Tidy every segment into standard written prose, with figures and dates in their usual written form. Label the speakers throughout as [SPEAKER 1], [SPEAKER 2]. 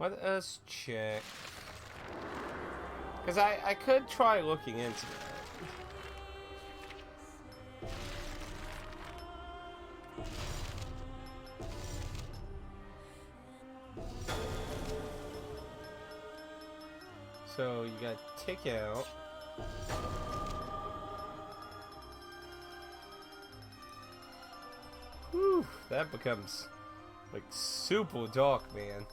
[SPEAKER 1] Let us check. Because I could try looking into that. So you got tick out. Whew, that becomes like super dark, man.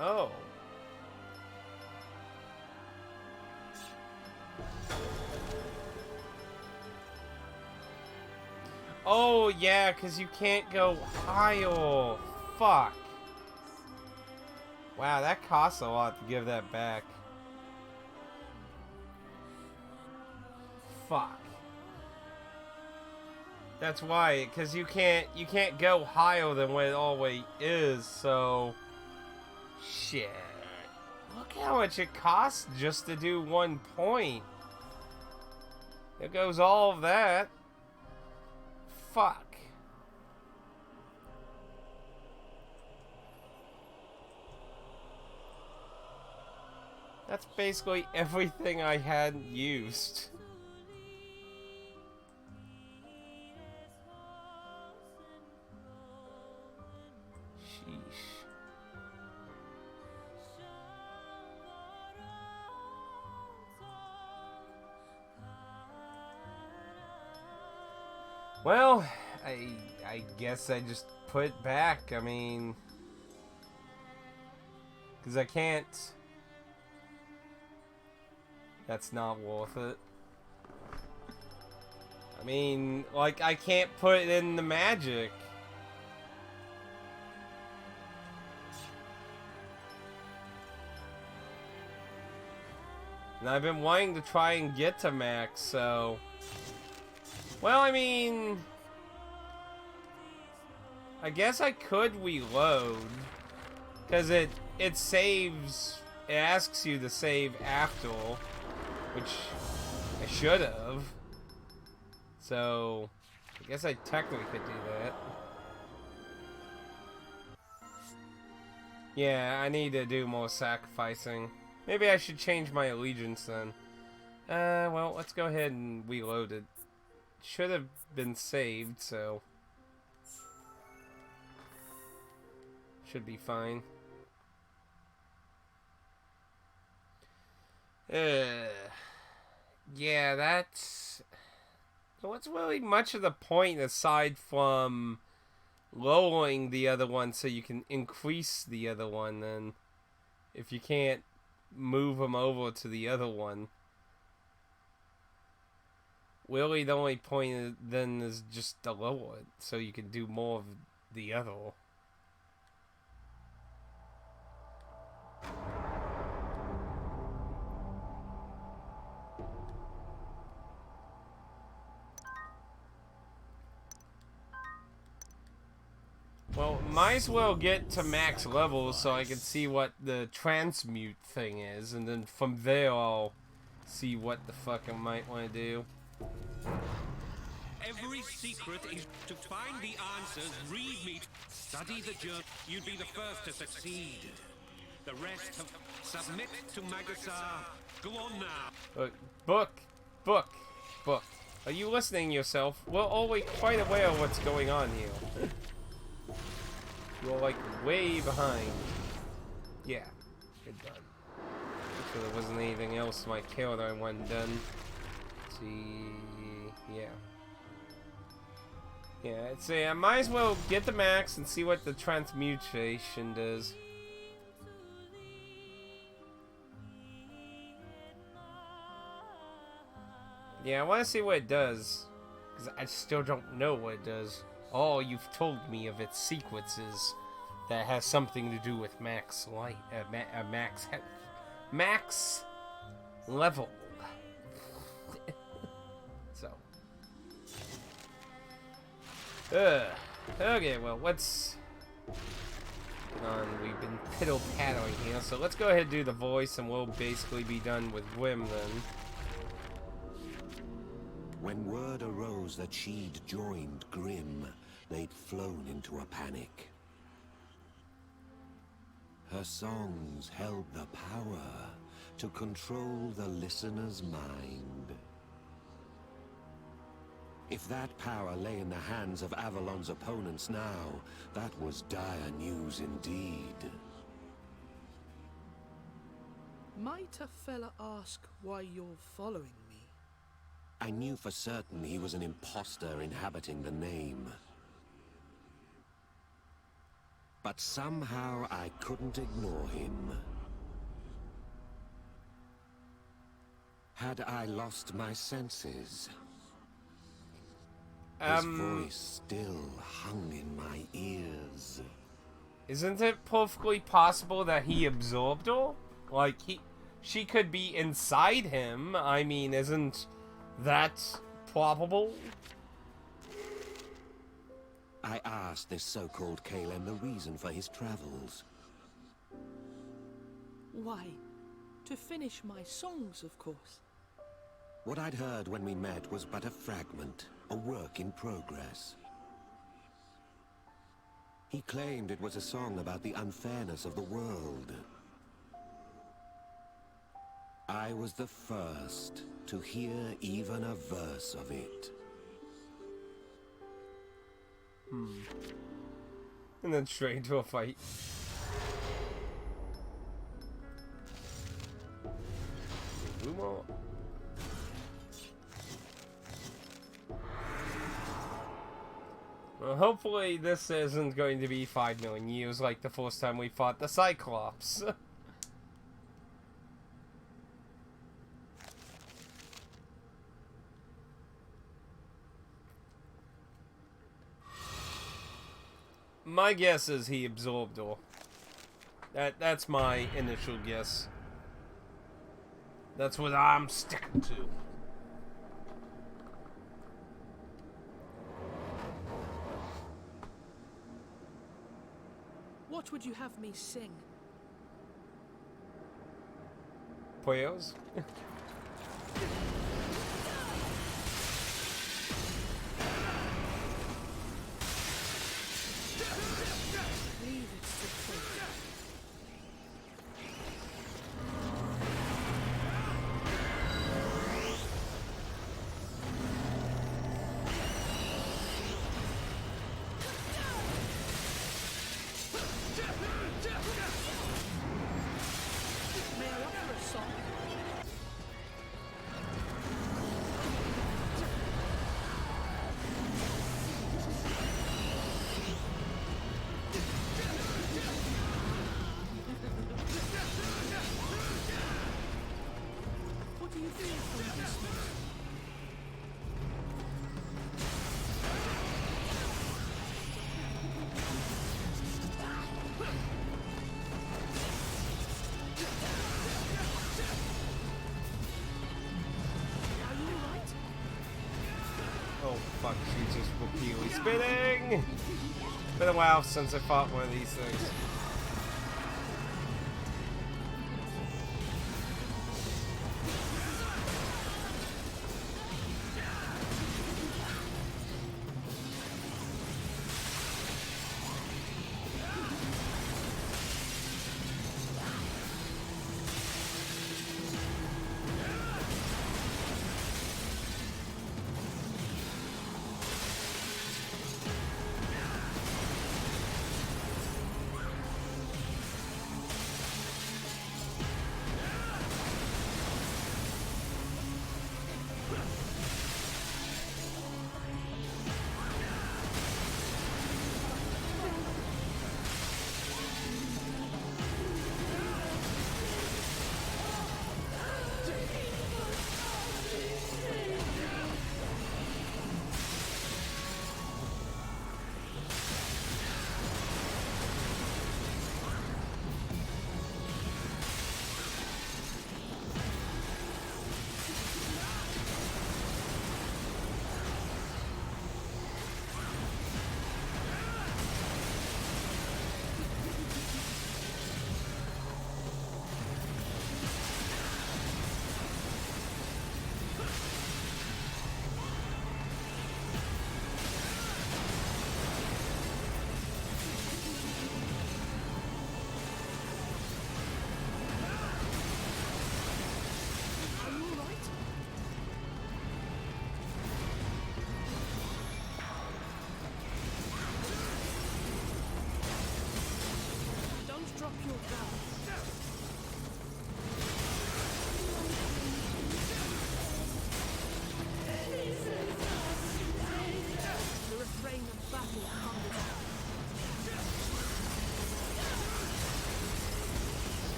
[SPEAKER 1] Oh. Oh, yeah, because you can't go higher. Fuck. Wow, that costs a lot to give that back. Fuck. That's why, because you can't go higher than what it always is, so... Shit. Look how much it costs just to do 1 point. There goes all of that. Fuck. That's basically everything I hadn't used. Sheesh. Well, I guess I just put it back. I mean, because I can't. That's not worth it. I mean, like, I can't put it in the magic. And I've been wanting to try and get to max, so... Well, I mean... I guess I could reload. Because it saves... It asks you to save after. Which I should have. So... I guess I technically could do that. Yeah, I need to do more sacrificing. Maybe I should change my allegiance then. Well, let's go ahead and reload it. Should have been saved, so... Should be fine. Yeah, that's... So what's really much of the point aside from lowering the other one so you can increase the other one then? If you can't move them over to the other one. Really, the only point then is just to lower it so you can do more of the other. Well, might as well get to max levels so I can see what the transmute thing is, and then from there I'll see what the fuck I might want to do.
[SPEAKER 2] Every secret is to find the answers, read me, study the journal. You'd be the first to succeed. The rest have submit to Magasar. Go on now.
[SPEAKER 1] Book. Are you listening yourself? We're always quite aware of what's going on here. You're like way behind. Yeah, good done. Make sure there wasn't anything else in my kill that I wanted done. Let's see, yeah. Yeah, I might as well get the max and see what the transmutation does. Yeah, I want to see what it does, because I still don't know what it does. All you've told me of its sequences that has something to do with max light, max level. So, okay, well, let's. We've been piddle-paddling here, so let's go ahead and do the voice, and we'll basically be done with Gwym then.
[SPEAKER 3] When word arose that she'd joined Grimm, they'd flown into a panic. Her songs held the power to control the listener's mind. If that power lay in the hands of Avalon's opponents now, that was dire news indeed.
[SPEAKER 4] Might a fella ask why you're following me?
[SPEAKER 3] I knew for certain he was an imposter inhabiting the name. But somehow I couldn't ignore him. Had I lost my senses? His voice still hung in my ears.
[SPEAKER 1] Isn't it perfectly possible that he absorbed her? Like, she could be inside him. I mean, isn't that probable?
[SPEAKER 3] I asked this so-called Kalem the reason for his travels.
[SPEAKER 4] Why? To finish my songs, of course.
[SPEAKER 3] What I'd heard when we met was but a fragment, a work in progress. He claimed it was a song about the unfairness of the world. I was the first to hear even a verse of it.
[SPEAKER 1] And then straight into a fight. Umo. Well, hopefully this isn't going to be 5 million years like the first time we fought the Cyclops. My guess is he absorbed her. That's my initial guess. That's what I'm sticking to.
[SPEAKER 4] What would you have me sing?
[SPEAKER 1] Prayers?
[SPEAKER 4] Leave it to fate. May I offer a song? What do you feel from this man? Are you alright?
[SPEAKER 1] Oh fuck, she's just repeatedly spinning! It's been a while since I fought one of these things.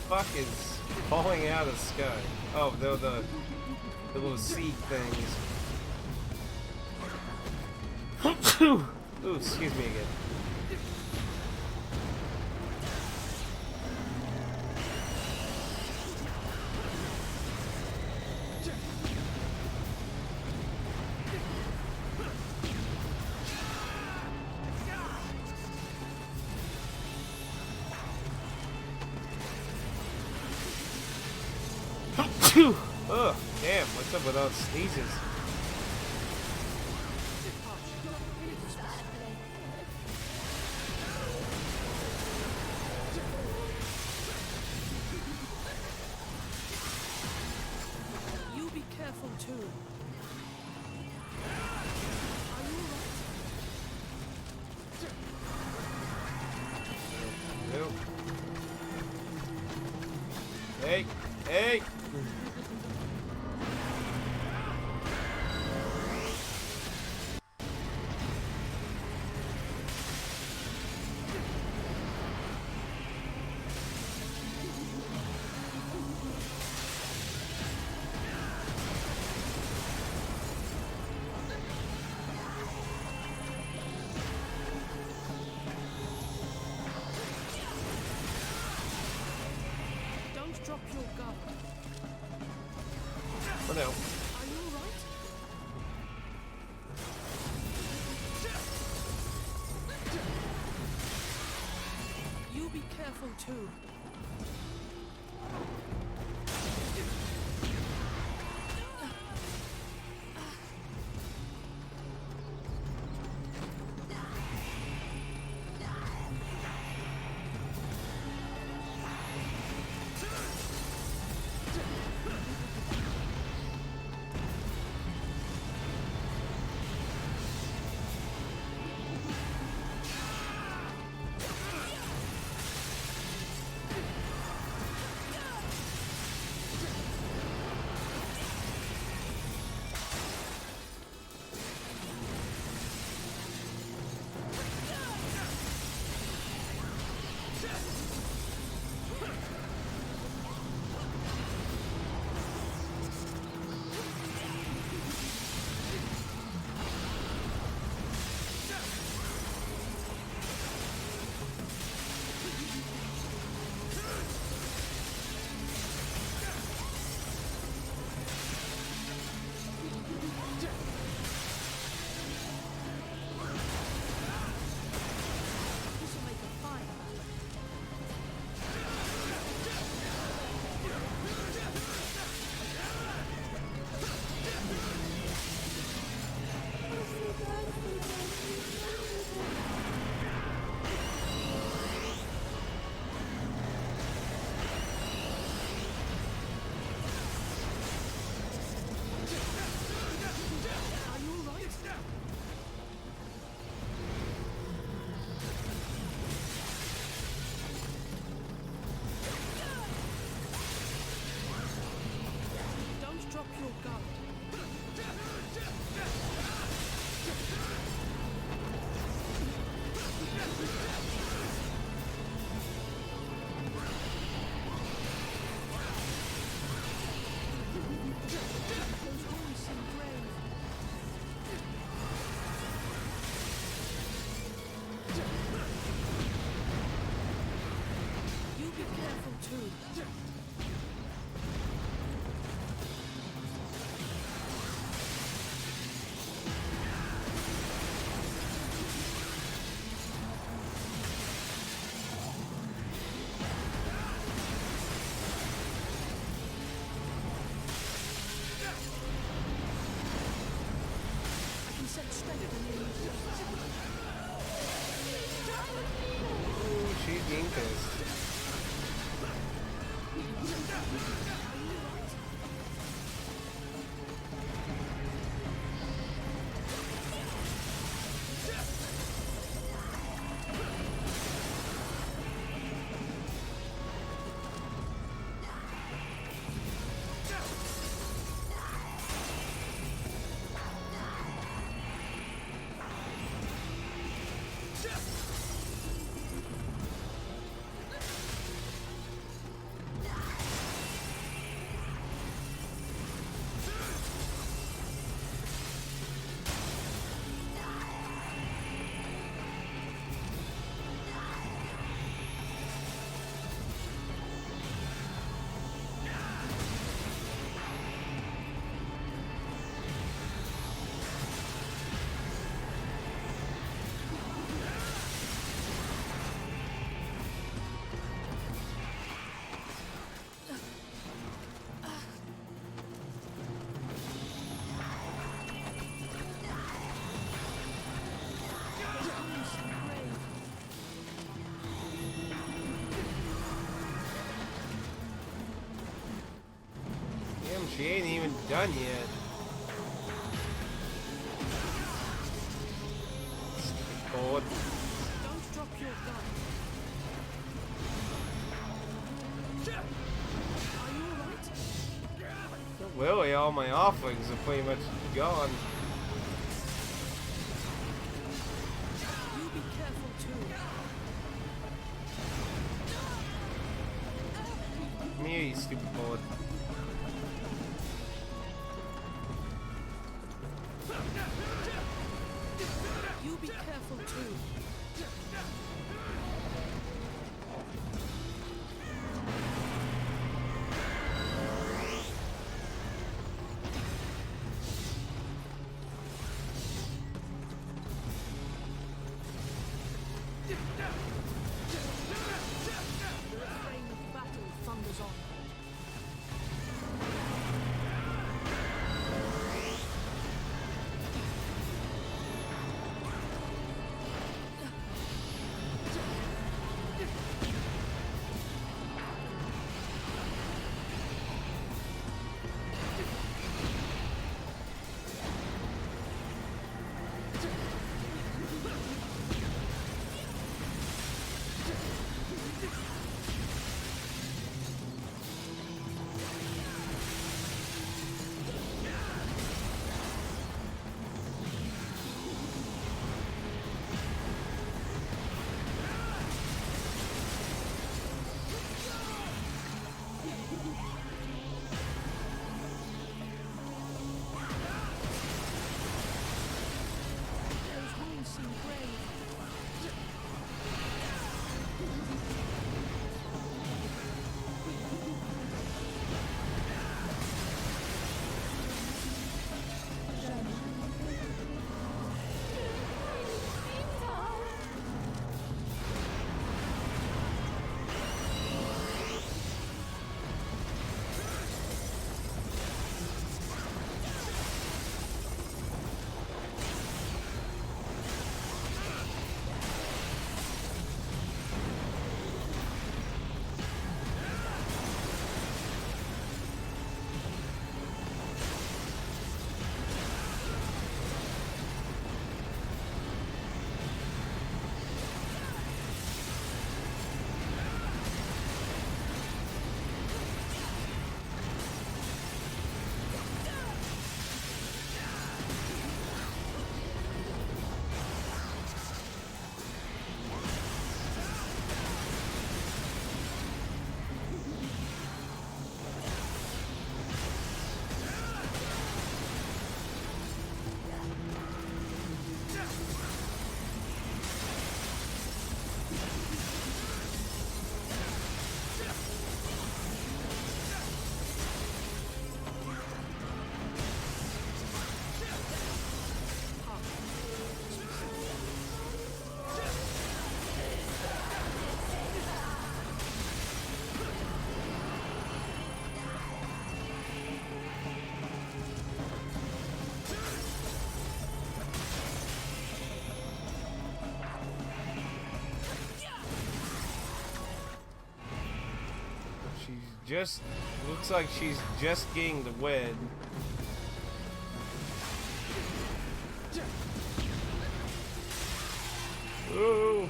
[SPEAKER 1] Fuck is falling out of the sky? Oh, they're the little seed things. Ooh, excuse me again. Ugh, damn, what's up with all the sneezes?
[SPEAKER 4] You be careful too. Are you alright?
[SPEAKER 1] Nope. Hey, hey!
[SPEAKER 4] Don't drop your guard.
[SPEAKER 1] For now.
[SPEAKER 4] Are you alright? You be careful too. This'll make a fine battle. Are you alright? Don't drop your guard. Those wounds seem grave. You be careful too. I can sense strength in the enemy.
[SPEAKER 1] Ooh, she's being pissed. She ain't even done yet. Board.
[SPEAKER 4] Don't drop your gun. Are you alright?
[SPEAKER 1] Willie, all my offlings are pretty much gone.
[SPEAKER 4] You be careful too.
[SPEAKER 1] Come here, you stupid board.
[SPEAKER 4] You be careful too. The refrain of battle thunders on. Those wounds seem grave.
[SPEAKER 1] Just looks like she's just getting the win. Ooh.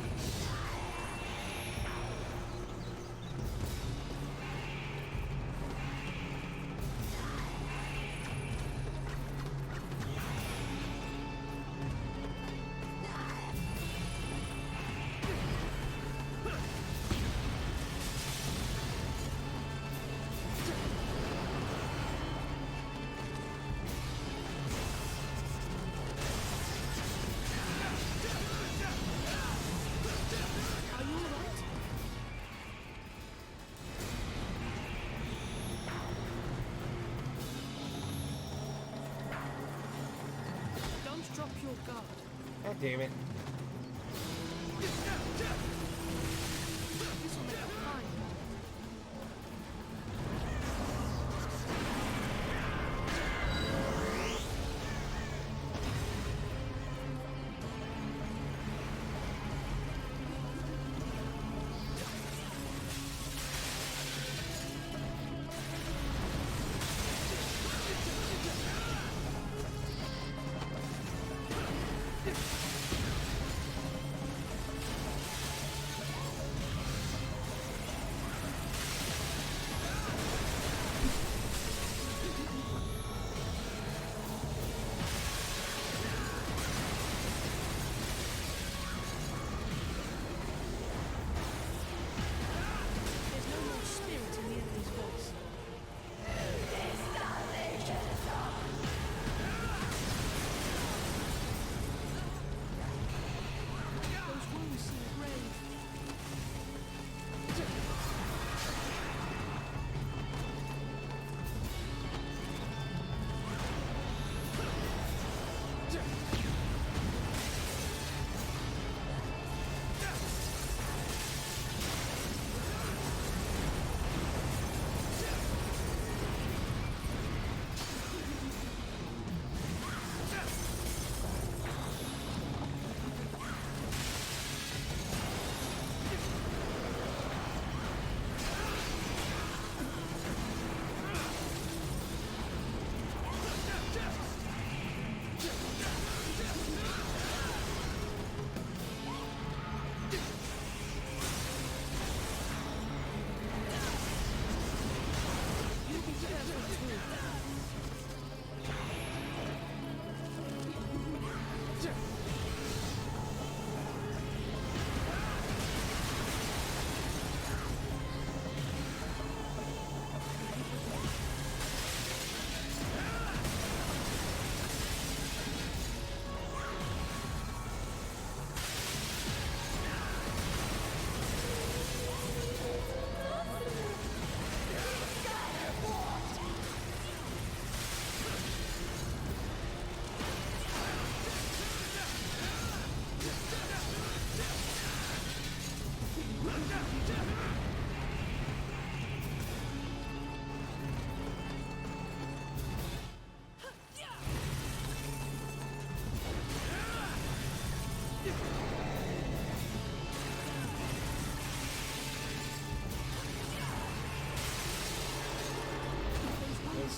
[SPEAKER 4] Are you alright? Don't drop your guard.
[SPEAKER 1] God damn it.
[SPEAKER 4] This will make it fine.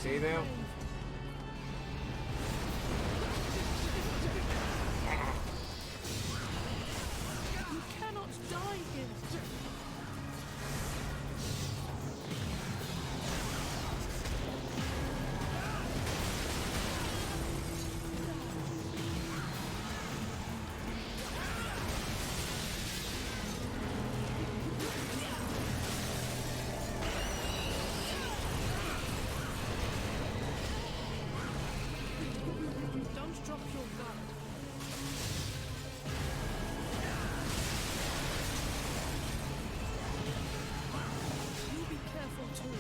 [SPEAKER 1] See there?
[SPEAKER 4] You cannot die here. Don't drop your guard. You be careful too.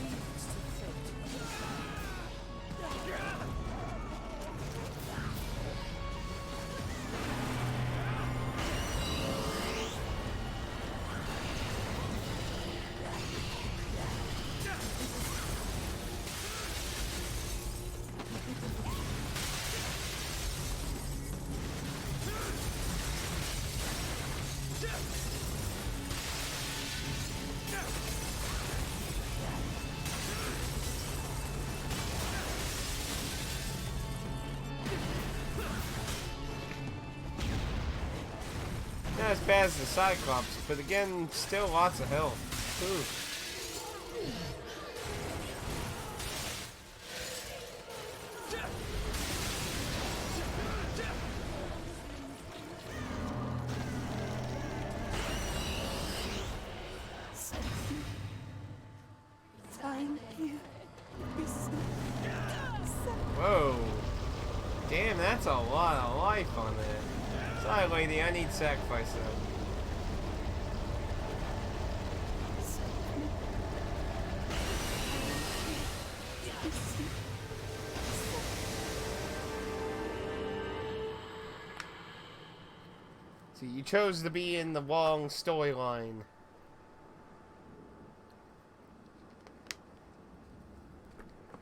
[SPEAKER 4] Leads to fate.
[SPEAKER 1] Not as bad as the Cyclops, but again, still lots of health. Ooh.
[SPEAKER 5] Thank you.
[SPEAKER 1] Whoa. Damn, that's a lot of life on there. Sorry, lady, I need sacrifice though. See, you chose to be in the wrong storyline.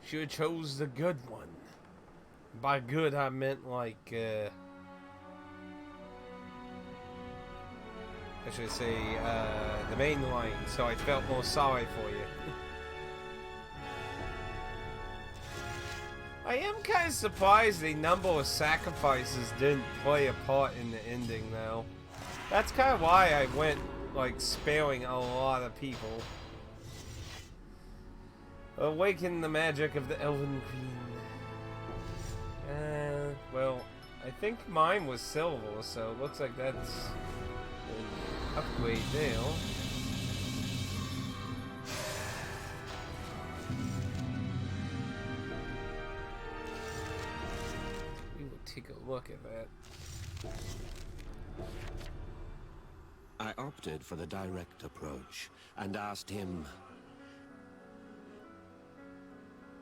[SPEAKER 1] Should have chose the good one. By good, I meant like, I should say, the main line, so I felt more sorry for you. I am kind of surprised the number of sacrifices didn't play a part in the ending, though. That's kind of why I went, like, sparing a lot of people. Awaken the magic of the Elven Queen. Well, I think mine was silver, so it looks like that's an upgrade there. We will take a look at that.
[SPEAKER 3] I opted for the direct approach and asked him,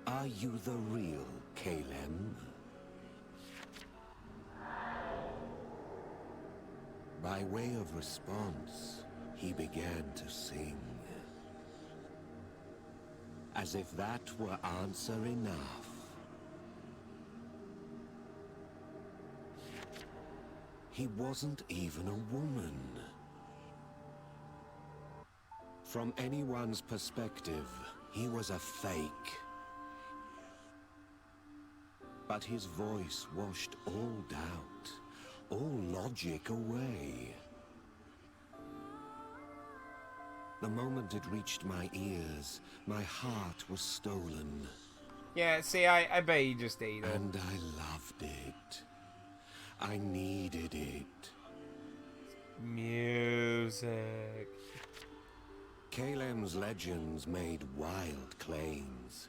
[SPEAKER 3] "Are you the real Calem?" By way of response, he began to sing. As if that were answer enough. He wasn't even a woman. From anyone's perspective, he was a fake. But his voice washed all doubt, all logic away. The moment it reached my ears, my heart was stolen.
[SPEAKER 1] Yeah, see, I bet you just ate it.
[SPEAKER 3] And I loved it. I needed it.
[SPEAKER 1] Music.
[SPEAKER 3] Calem's legends made wild claims.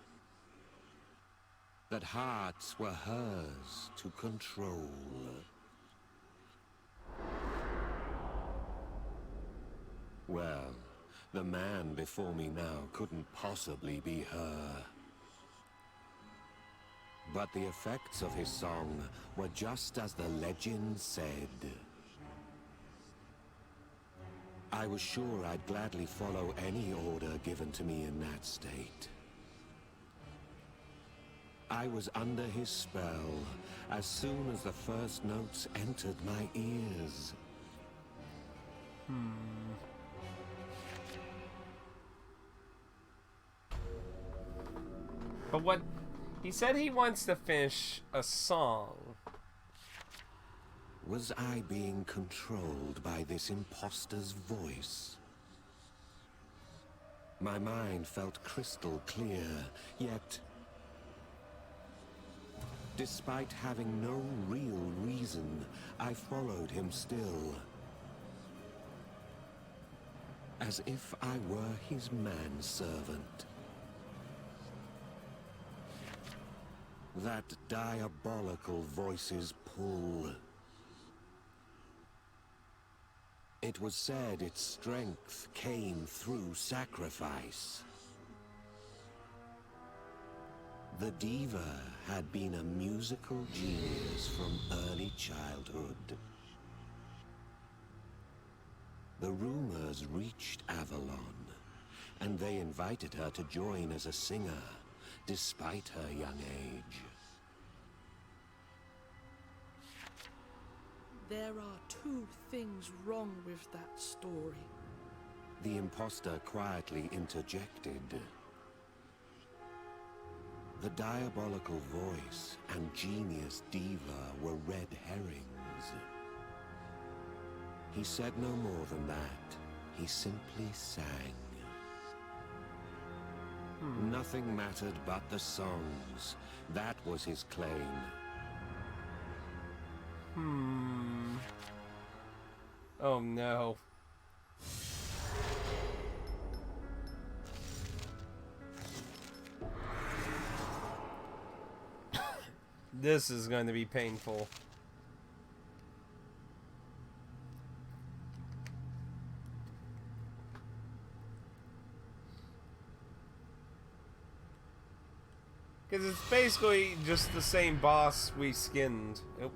[SPEAKER 3] That hearts were hers to control. Well, the man before me now couldn't possibly be her. But the effects of his song were just as the legend said. I was sure I'd gladly follow any order given to me in that state. I was under his spell as soon as the first notes entered my ears.
[SPEAKER 1] But what... He said he wants to finish a song.
[SPEAKER 3] Was I being controlled by this imposter's voice? My mind felt crystal clear, yet... Despite having no real reason, I followed him still. As if I were his manservant. That diabolical voice's pull. It was said its strength came through sacrifice. The diva had been a musical genius from early childhood. The rumors reached Avalon, and they invited her to join as a singer, despite her young age.
[SPEAKER 4] There are two things wrong with that story.
[SPEAKER 3] The imposter quietly interjected. The diabolical voice and genius diva were red herrings. He said no more than that. He simply sang. Nothing mattered but the songs. That was his claim.
[SPEAKER 1] Oh no. This is going to be painful. Because it's basically just the same boss we skinned. Oop.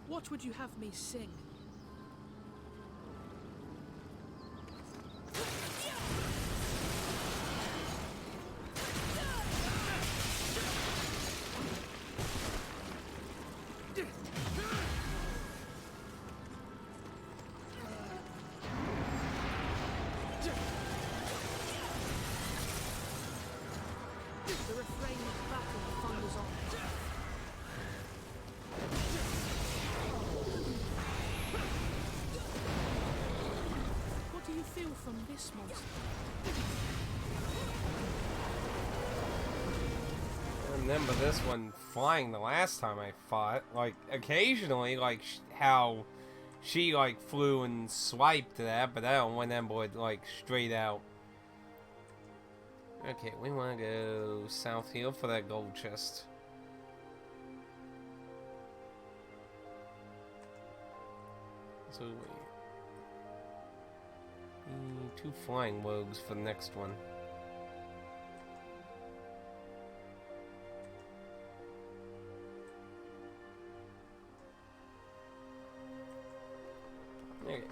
[SPEAKER 4] What would you have me sing? The refrain of battle thunders on. What do you feel from this monster?
[SPEAKER 1] I remember this one flying the last time I fought. Like, occasionally, like, how she, like, flew and swiped that, but I don't remember it, like, straight out. Okay, we want to go south here for that gold chest. So, wait. 2 flying rogues for the next one. Okay.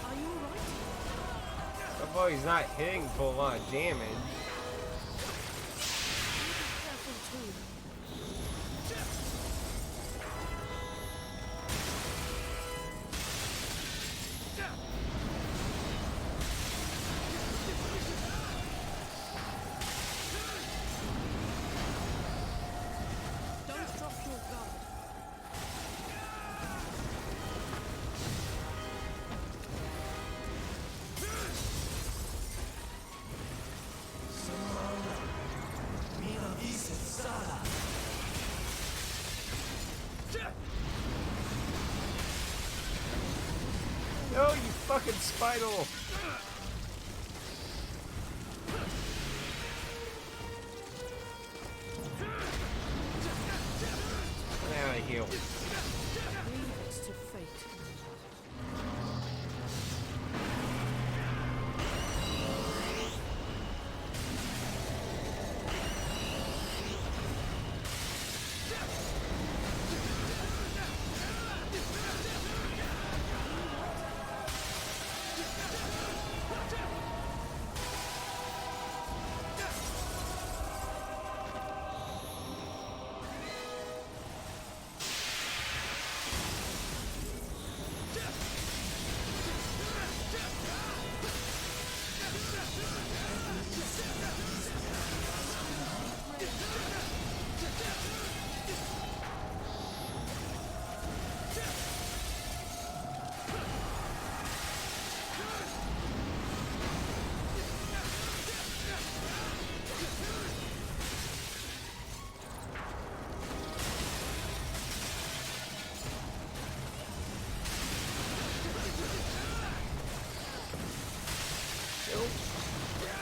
[SPEAKER 4] Are you alright?
[SPEAKER 1] So far he's not hitting for a lot of damage.
[SPEAKER 4] Careful too. Don't drop your guard.
[SPEAKER 1] fucking Spital! Get out of here.
[SPEAKER 4] Leave it to fate.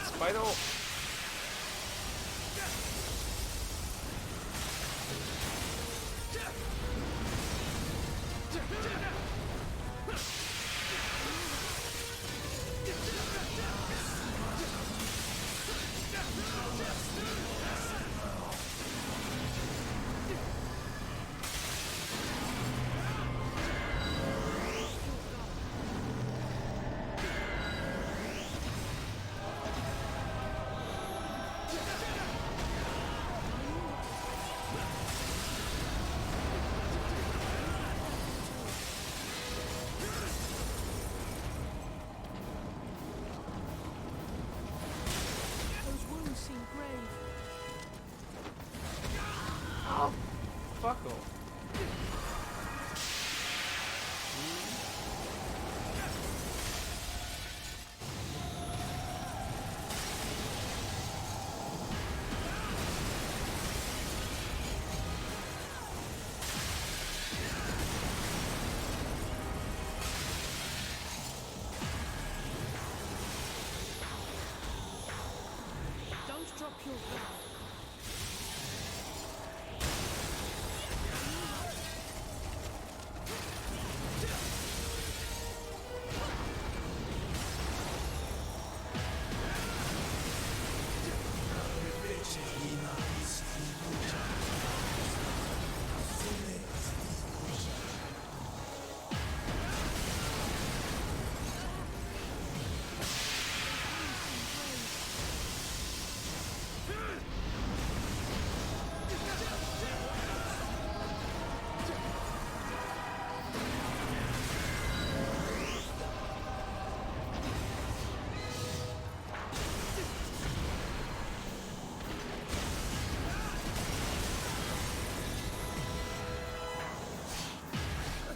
[SPEAKER 1] Spital!
[SPEAKER 4] Those wounds seem grave.
[SPEAKER 1] Oh, fuck off.
[SPEAKER 4] Don't drop your guard.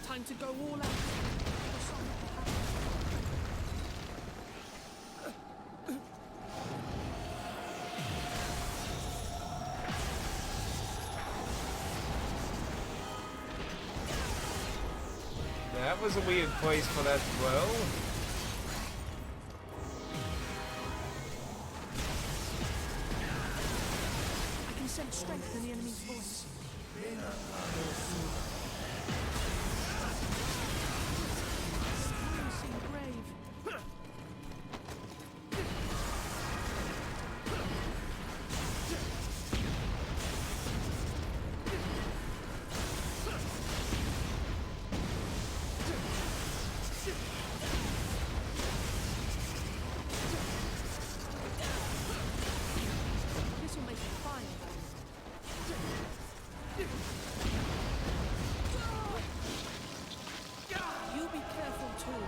[SPEAKER 4] Time to go all out.
[SPEAKER 1] That was a weird place for that to dwell.
[SPEAKER 4] I can sense strength in the enemy's voice. Wounds seem grave. This will make it fine. You be careful too.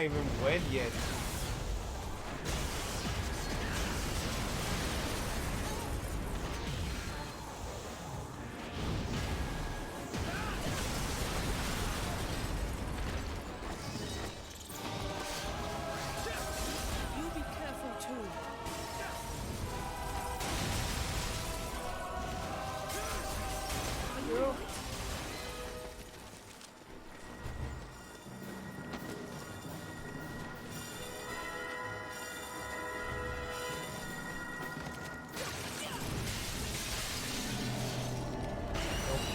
[SPEAKER 1] even wed yet.
[SPEAKER 4] You be careful too. Are you alright?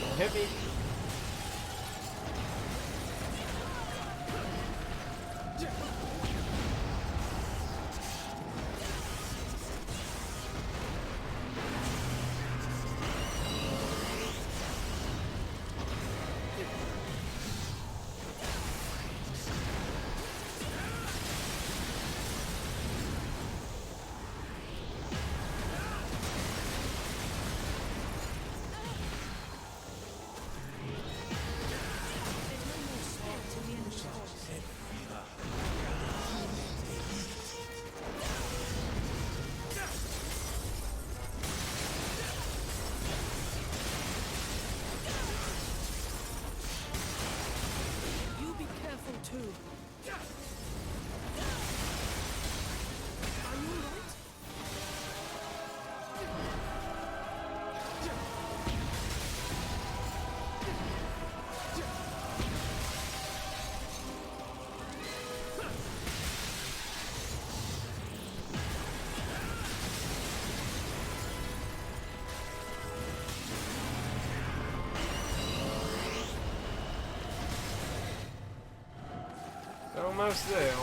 [SPEAKER 1] Don't hit me.
[SPEAKER 4] You be careful too. Are you alright?
[SPEAKER 1] Almost there.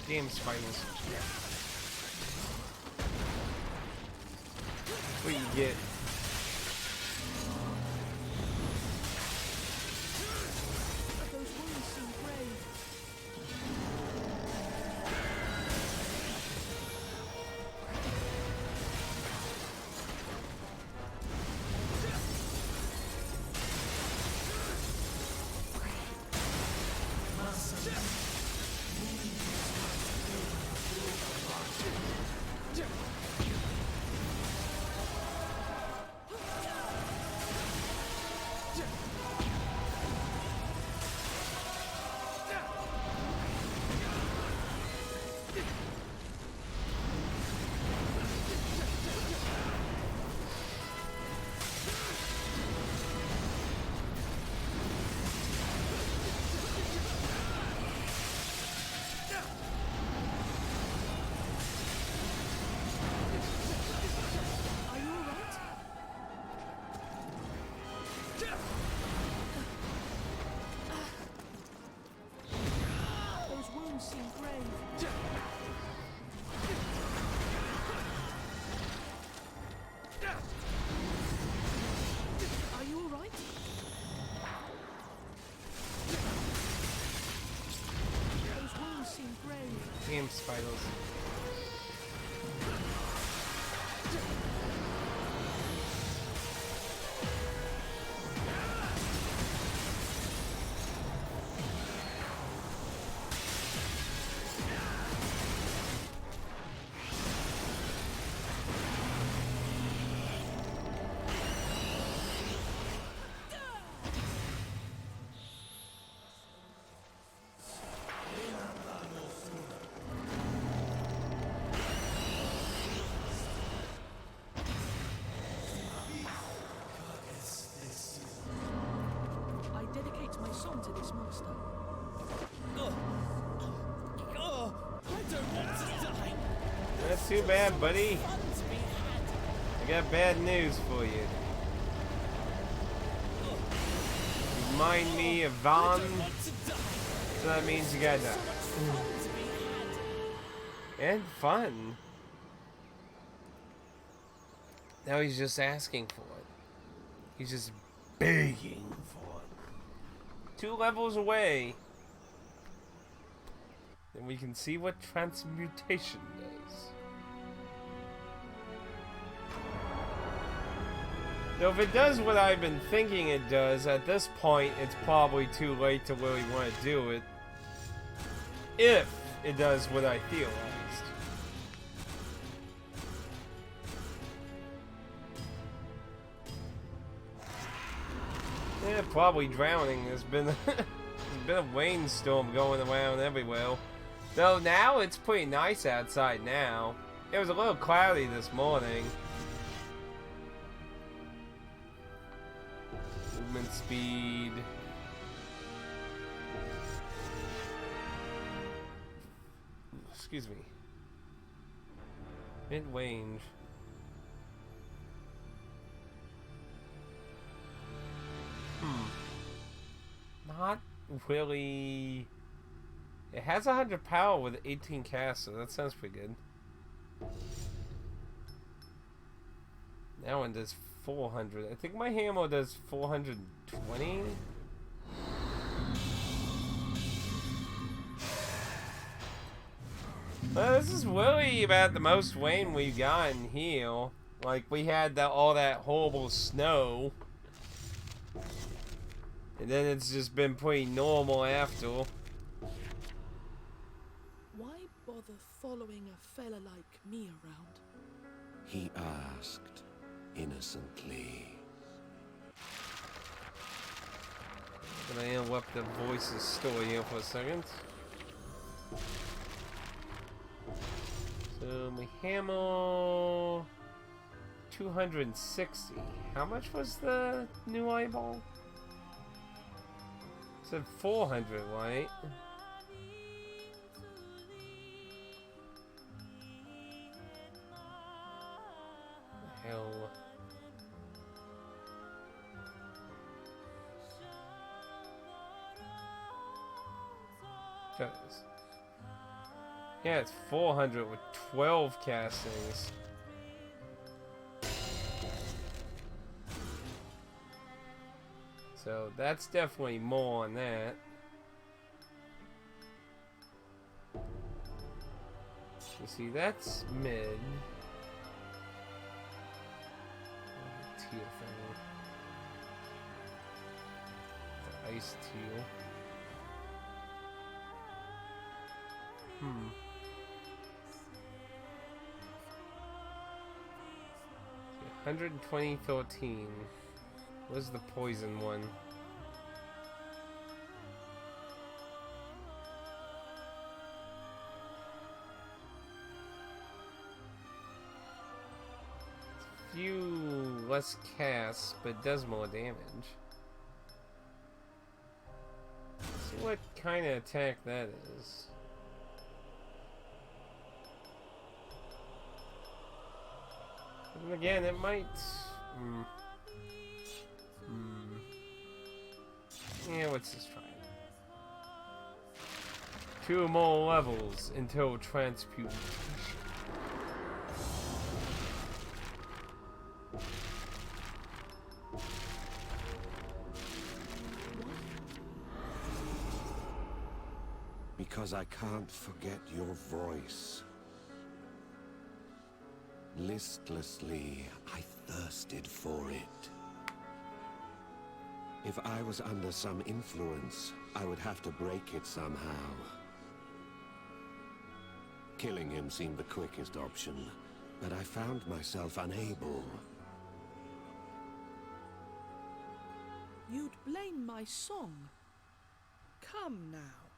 [SPEAKER 1] Damn spiders. What you get?
[SPEAKER 4] Those wounds seem grave. Are you alright? Those wounds seem grave. Are you alright? Those wounds seem grave.
[SPEAKER 1] Damn spiders.
[SPEAKER 4] I dedicate my song to this monster.
[SPEAKER 1] That's too bad, buddy. I got bad news for you. You remind me of Von, so that means you gotta die. And fun. Now he's just asking for it. He's just begging for it. 2 levels away. Then we can see what transmutation does. Though if it does what I've been thinking it does, at this point it's probably too late to really want to do it. If it does what I theorized. Yeah, probably drowning. There's been a rainstorm going around everywhere. Though now it's pretty nice outside now. It was a little cloudy this morning. Movement speed. Excuse me. Mid-range. Not really. It has 100 power with 18 casts, so that sounds pretty good. That one does 400. I think my hammer does 420. Well, this is really about the most rain we've gotten here. Like, we had all that horrible snow. And then it's just been pretty normal after.
[SPEAKER 4] Why bother following a fella like me around?
[SPEAKER 3] He asked, innocently.
[SPEAKER 1] I'm gonna interrupt the voice's story here for a second. So, my hammer... 260. How much was the new eyeball? It said 400, right? The hell. Yeah, it's 400 with 12 castings. So that's definitely more on that. You see, that's mid. Teal thing. The ice teal. 120-13. What's the poison one? It's a few less casts, but it does more damage. Let's see what kind of attack that is. And again, it might... Yeah, let's just try it. 2 more levels until transmutation.
[SPEAKER 3] Because I can't forget your voice. Listlessly, I thirsted for it. If I was under some influence, I would have to break it somehow. Killing him seemed the quickest option, but I found myself unable.
[SPEAKER 4] You'd blame my song? Come now.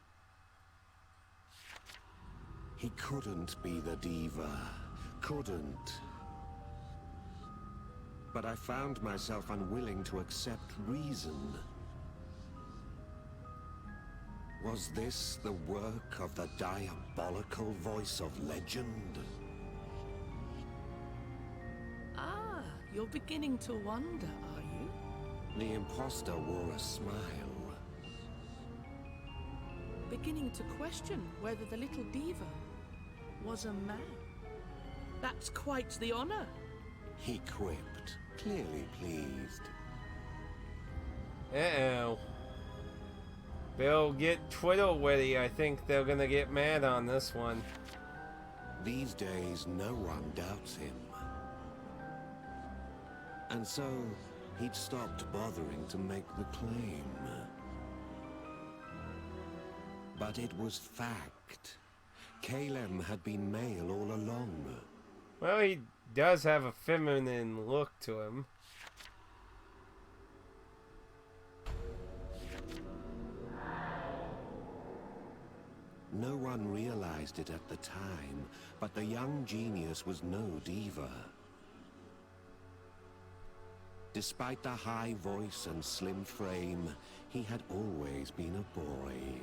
[SPEAKER 3] He couldn't be the diva. Couldn't. But I found myself unwilling to accept reason. Was this the work of the diabolical voice of legend?
[SPEAKER 4] Ah, you're beginning to wonder, are you?
[SPEAKER 3] The imposter wore a smile.
[SPEAKER 4] Beginning to question whether the little diva was a man. That's quite the honor.
[SPEAKER 3] He quipped, clearly pleased.
[SPEAKER 1] Uh-oh. They'll get twiddle-witty. I think they're gonna get mad on this one.
[SPEAKER 3] These days, no one doubts him. And so, he'd stopped bothering to make the claim. But it was fact. Calem had been male all along.
[SPEAKER 1] Well, he does have a feminine look to him.
[SPEAKER 3] No one realized it at the time, but the young genius was no diva. Despite the high voice and slim frame, he had always been a boy.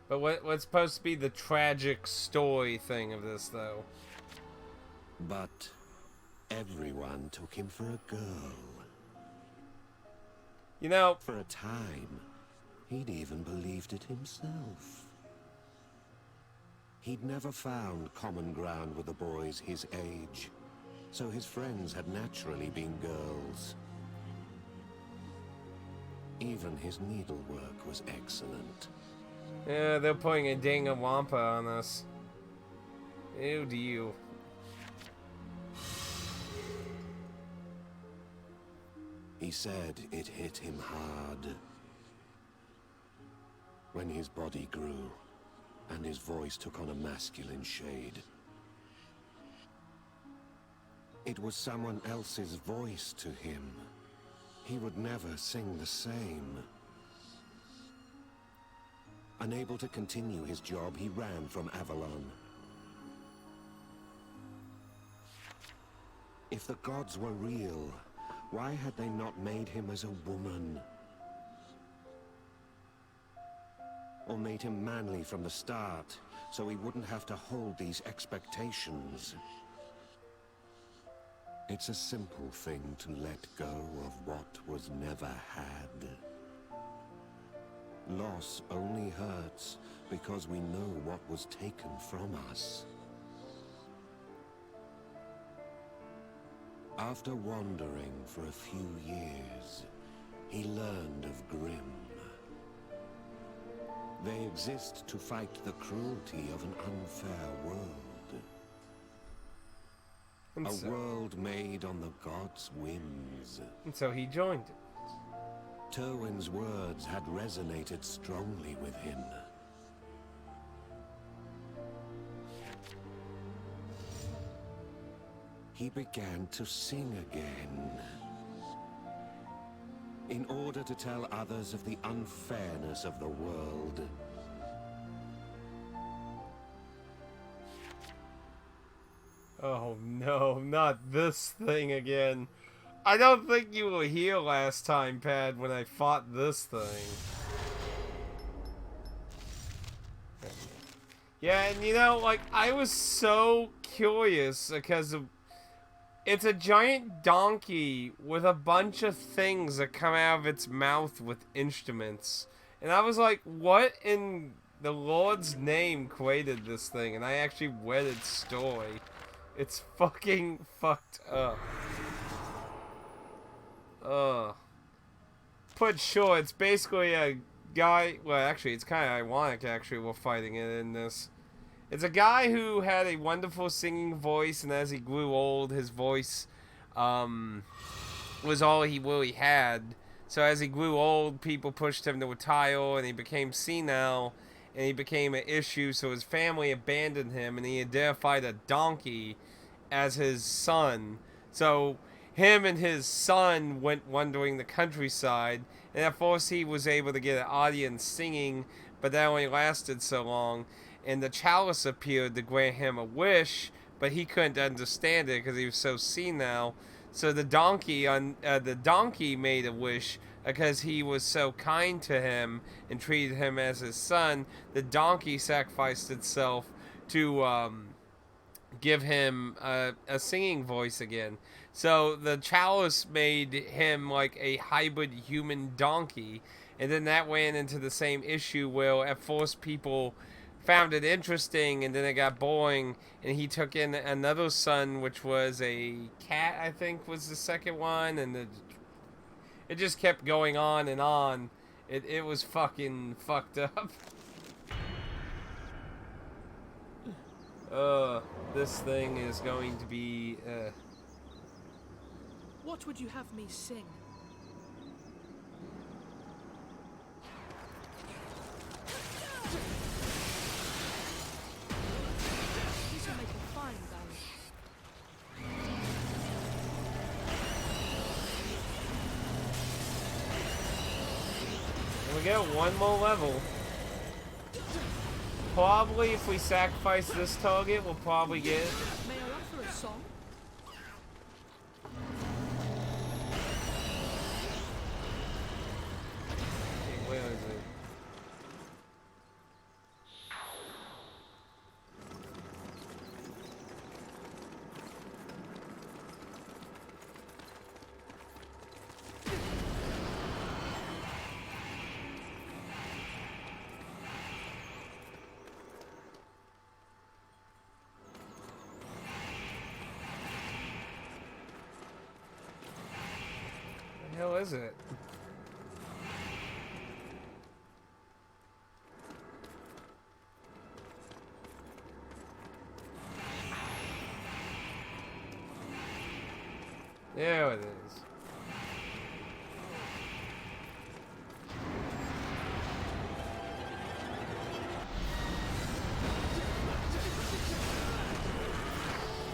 [SPEAKER 1] But what's supposed to be the tragic story thing of this, though?
[SPEAKER 3] But everyone took him for a girl.
[SPEAKER 1] You know,
[SPEAKER 3] For a time, he'd even believed it himself. He'd never found common ground with the boys his age, so his friends had naturally been girls. Even his needlework was excellent.
[SPEAKER 1] yeah, they're putting a dang-a-wampa on us. Ew, do you?
[SPEAKER 3] He said it hit him hard. When his body grew, and his voice took on a masculine shade. It was someone else's voice to him. He would never sing the same. Unable to continue his job, he ran from Avalon. If the gods were real, why had they not made him as a woman? Or made him manly from the start, so he wouldn't have to hold these expectations? It's a simple thing to let go of what was never had. Loss only hurts because we know what was taken from us. After wandering for a few years, he learned of Grimm. They exist to fight the cruelty of an unfair world. A world made on the gods' whims.
[SPEAKER 1] And so he joined it.
[SPEAKER 3] Terwin's words had resonated strongly with him. He began to sing again. In order to tell others of the unfairness of the world.
[SPEAKER 1] Oh no, not this thing again. I don't think you were here last time, Pad, when I fought this thing. Yeah, and you know, like, I was so curious because it's a giant donkey with a bunch of things that come out of its mouth with instruments. And I was like, what in the Lord's name created this thing? And I actually read its story. It's fucking fucked up. Put short, it's basically a guy. Well, actually, it's kind of ironic. Actually, we're fighting it in this. It's a guy who had a wonderful singing voice, and as he grew old, his voice was all he really had. So as he grew old, people pushed him to retire, and he became senile, and he became an issue. So his family abandoned him, and he identified a donkey as his son. So him and his son went wandering the countryside, and at first he was able to get an audience singing, but that only lasted so long. And the chalice appeared to grant him a wish, but he couldn't understand it because he was so senile. So the donkey made a wish because he was so kind to him and treated him as his son. The donkey sacrificed itself to give him a singing voice again. So the chalice made him like a hybrid human donkey, and then that ran into the same issue where at first people found it interesting, and then it got boring, and he took in another son, which was a cat, I think was the second one, and It just kept going on and on. It was fucking fucked up. This thing is going to be,
[SPEAKER 4] What would you have me sing? This will make a fine ballad.
[SPEAKER 1] Here we go, one more level. Probably if we sacrifice this target, we'll probably get it.
[SPEAKER 4] May I offer a song?
[SPEAKER 1] Okay, where is it? Where the hell is it? There it is.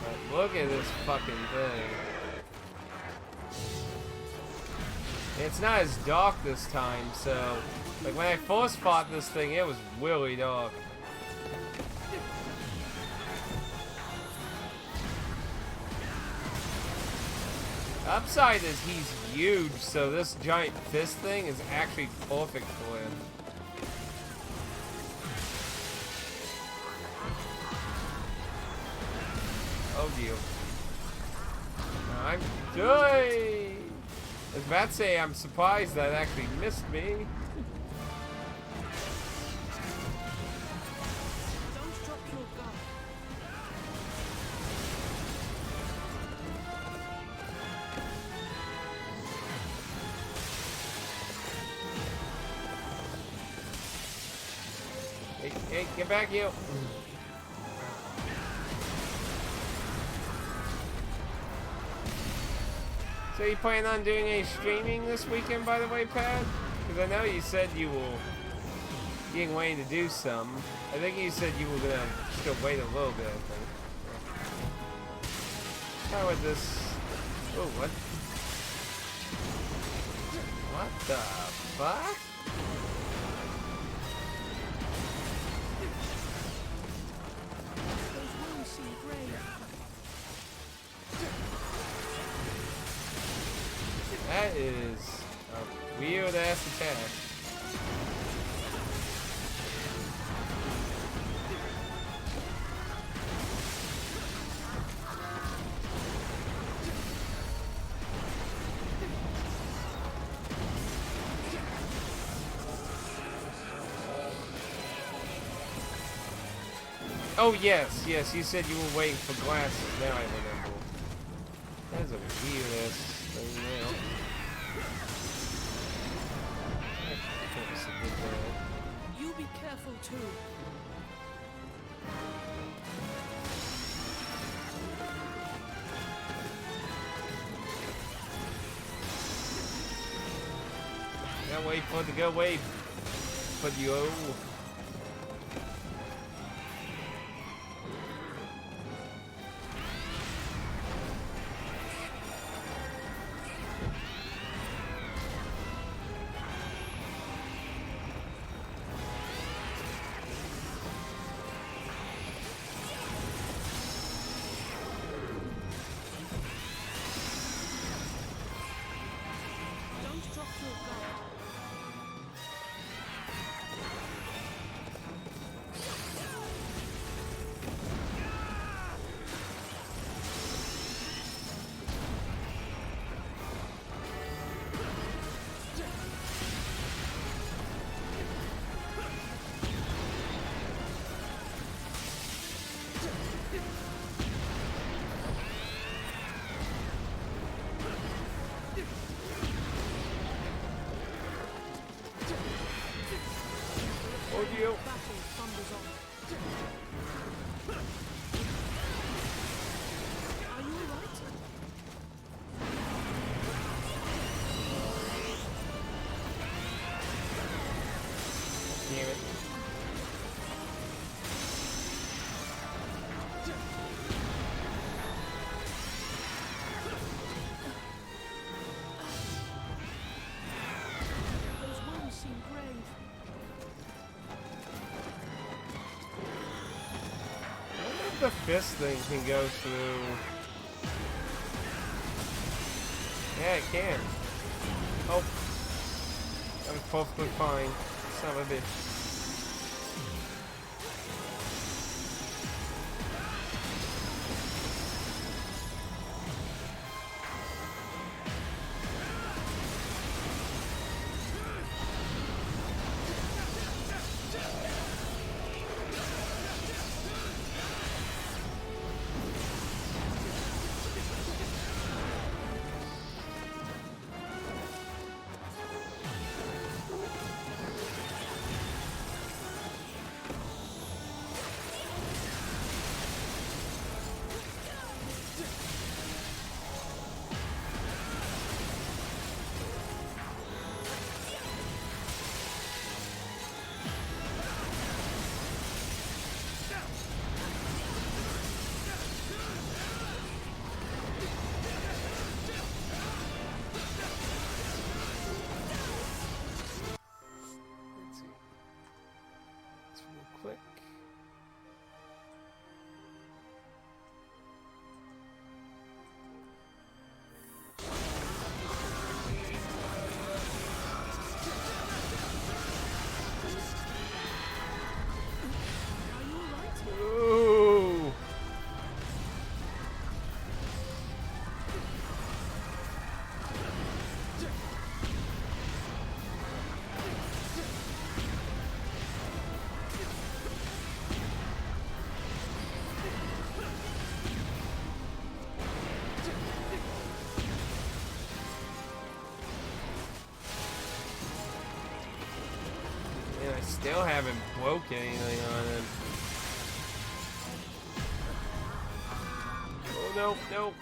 [SPEAKER 1] But look at this fucking thing. It's not as dark this time, so like when I first fought this thing, it was really dark. Upside is he's huge, so this giant fist thing is actually perfect for him. Oh dear. I'm dying! I was about to say, I'm surprised that actually missed me.
[SPEAKER 4] Don't drop your guard.
[SPEAKER 1] Hey, get back here. So you plan on doing any streaming this weekend, by the way, Pat? Because I know you said you were getting ready to do some. I think you said you were gonna still wait a little bit, I think. How would this... Oh, what? What the fuck?
[SPEAKER 4] Those wounds seem grave.
[SPEAKER 1] That is a weird ass attack. Oh yes, yes, you said you were waiting for glasses. Now I remember. That's a weird ass thing now.
[SPEAKER 4] You be careful too.
[SPEAKER 1] Can't wait for it to go away. But yo.
[SPEAKER 4] Don't drop your guard.
[SPEAKER 1] if the fist thing can go through. Yeah, it can. Oh. That was perfectly fine. Son of a bitch. Quick. Ooh. And I still haven't broke anything on him. Oh no, no.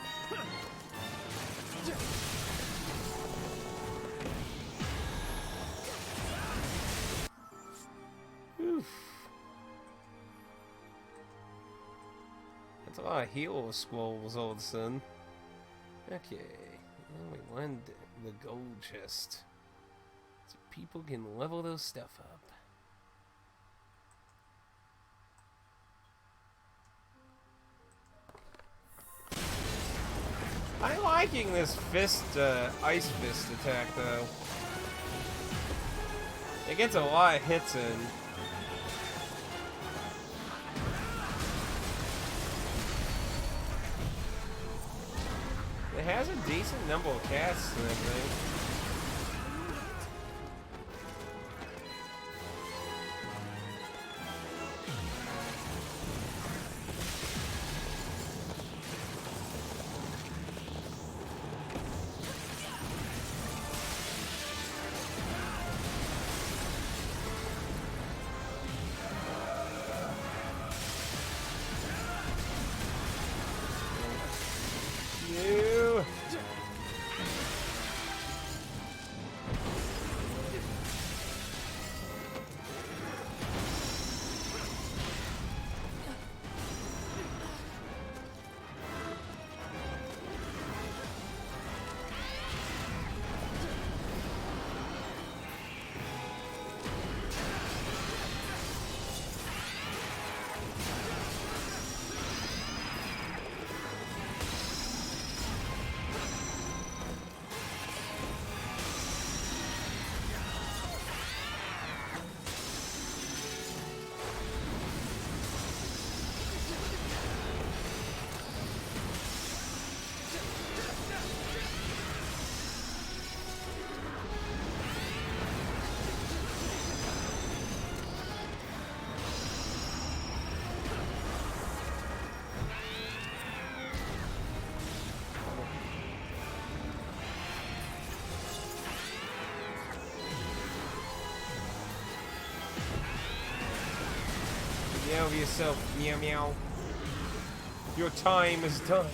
[SPEAKER 1] Oof. That's a lot of heal scrolls all of a sudden. Okay. Then we won the gold chest. So people can level those stuff up. I'm liking this fist, ice fist attack though. It gets a lot of hits in. It has a decent number of casts and everything. You. Get over yourself, meow meow. Your time is done.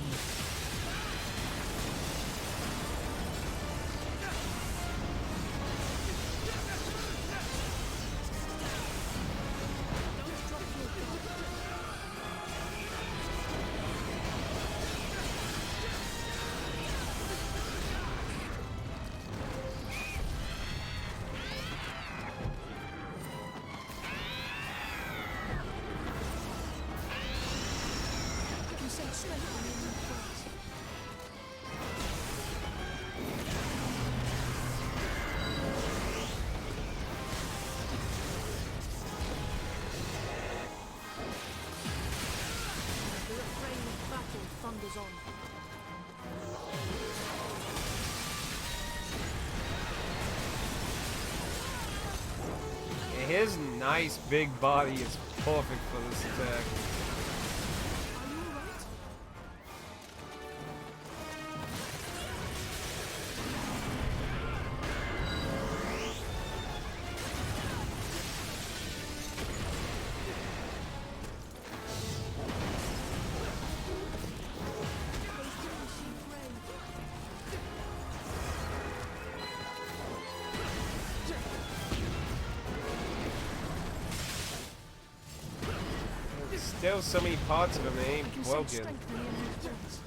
[SPEAKER 4] strengthening your thoughts. The refrain of battle thunders on.
[SPEAKER 1] His nice big body is perfect for this attack.
[SPEAKER 4] Are you alright? Those demons seem brave.
[SPEAKER 1] There's still so many parts of him that
[SPEAKER 4] I
[SPEAKER 1] ain't
[SPEAKER 4] can
[SPEAKER 1] broken.
[SPEAKER 4] sense strength in the enemy's presence.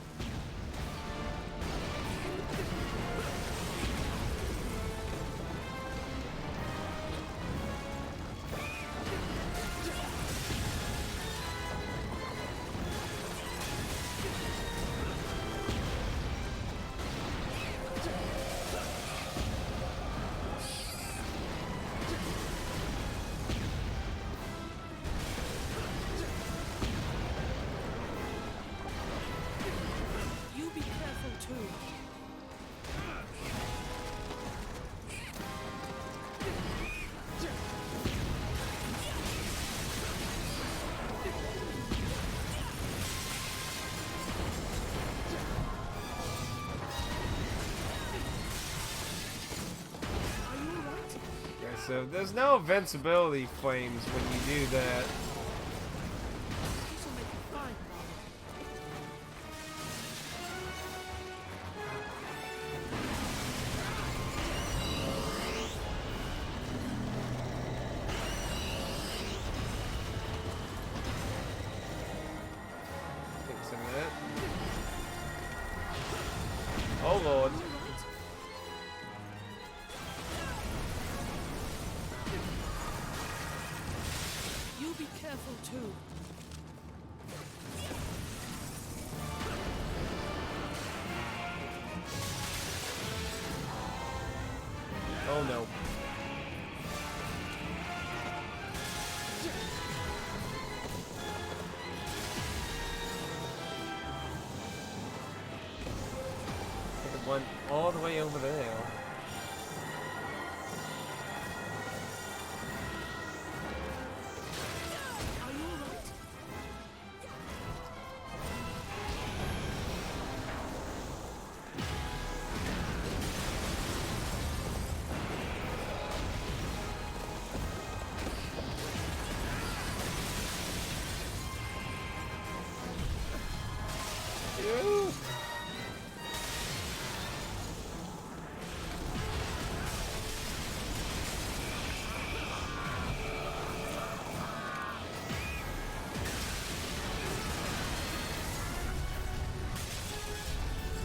[SPEAKER 4] You be careful too. Are you alright?
[SPEAKER 1] Okay, so there's no invincibility flames when you do that.
[SPEAKER 4] This will make you fine, darling.
[SPEAKER 1] Take some of that. Oh lord.
[SPEAKER 4] Are you alright? You be careful too.
[SPEAKER 1] Oh no. Put the one all the way over there.
[SPEAKER 4] Are you alright?
[SPEAKER 1] Ew.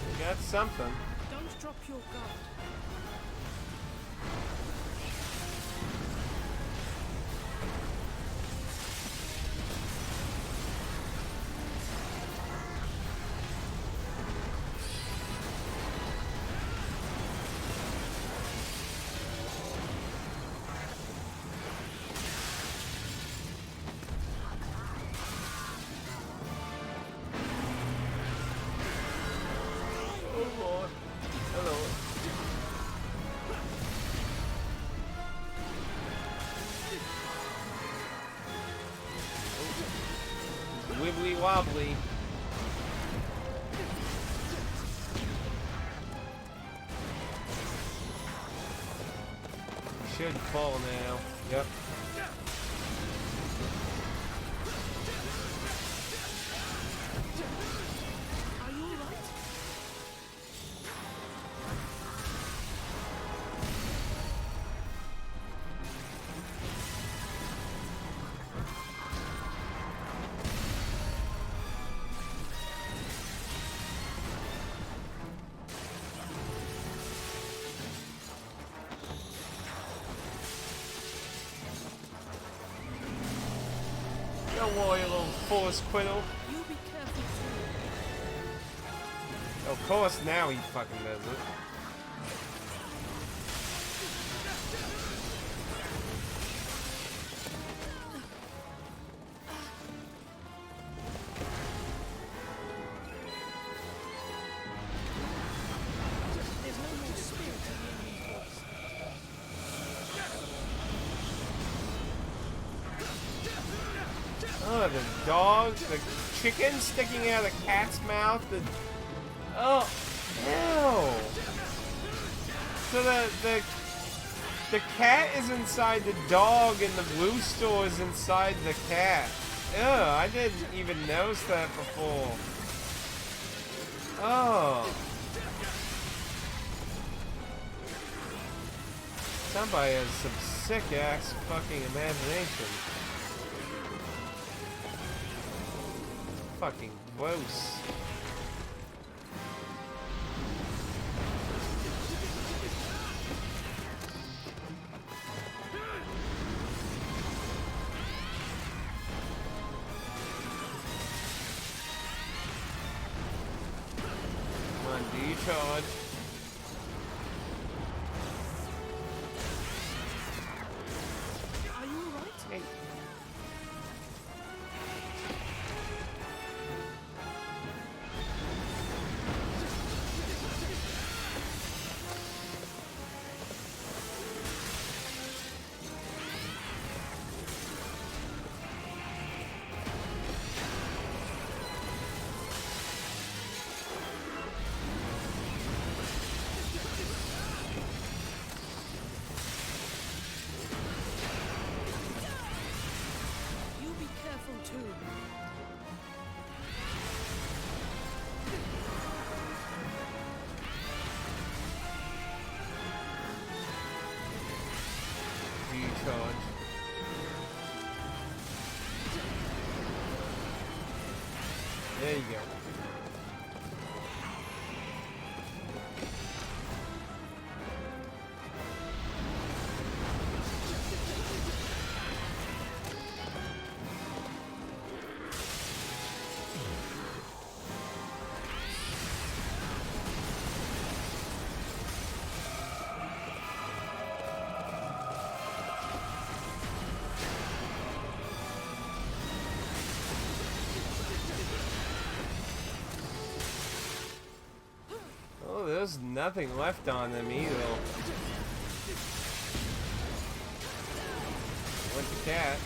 [SPEAKER 1] We got something.
[SPEAKER 4] Don't drop your guard.
[SPEAKER 1] Oh lord. Hello. Wibbly wobbly. Should fall now. Yep.
[SPEAKER 4] Are you alright?
[SPEAKER 1] Don't worry, little force quiddle.
[SPEAKER 4] You be careful too.
[SPEAKER 1] course, now he fucking does it.
[SPEAKER 4] There's no more spirit in the enemy's voice.
[SPEAKER 1] Oh, the dog, the chicken sticking out of the cat's mouth. Oh, ew. So the cat is inside the dog, and the blue store is inside the cat. Ew, I didn't even notice that before. Oh. Somebody has some sick ass fucking imagination. Fucking gross. Come on, do you charge?
[SPEAKER 4] Are you alright?
[SPEAKER 1] Hey.
[SPEAKER 4] You be careful too.
[SPEAKER 1] Do you charge? There you go. Oh, there's nothing left on them either. Went the cat.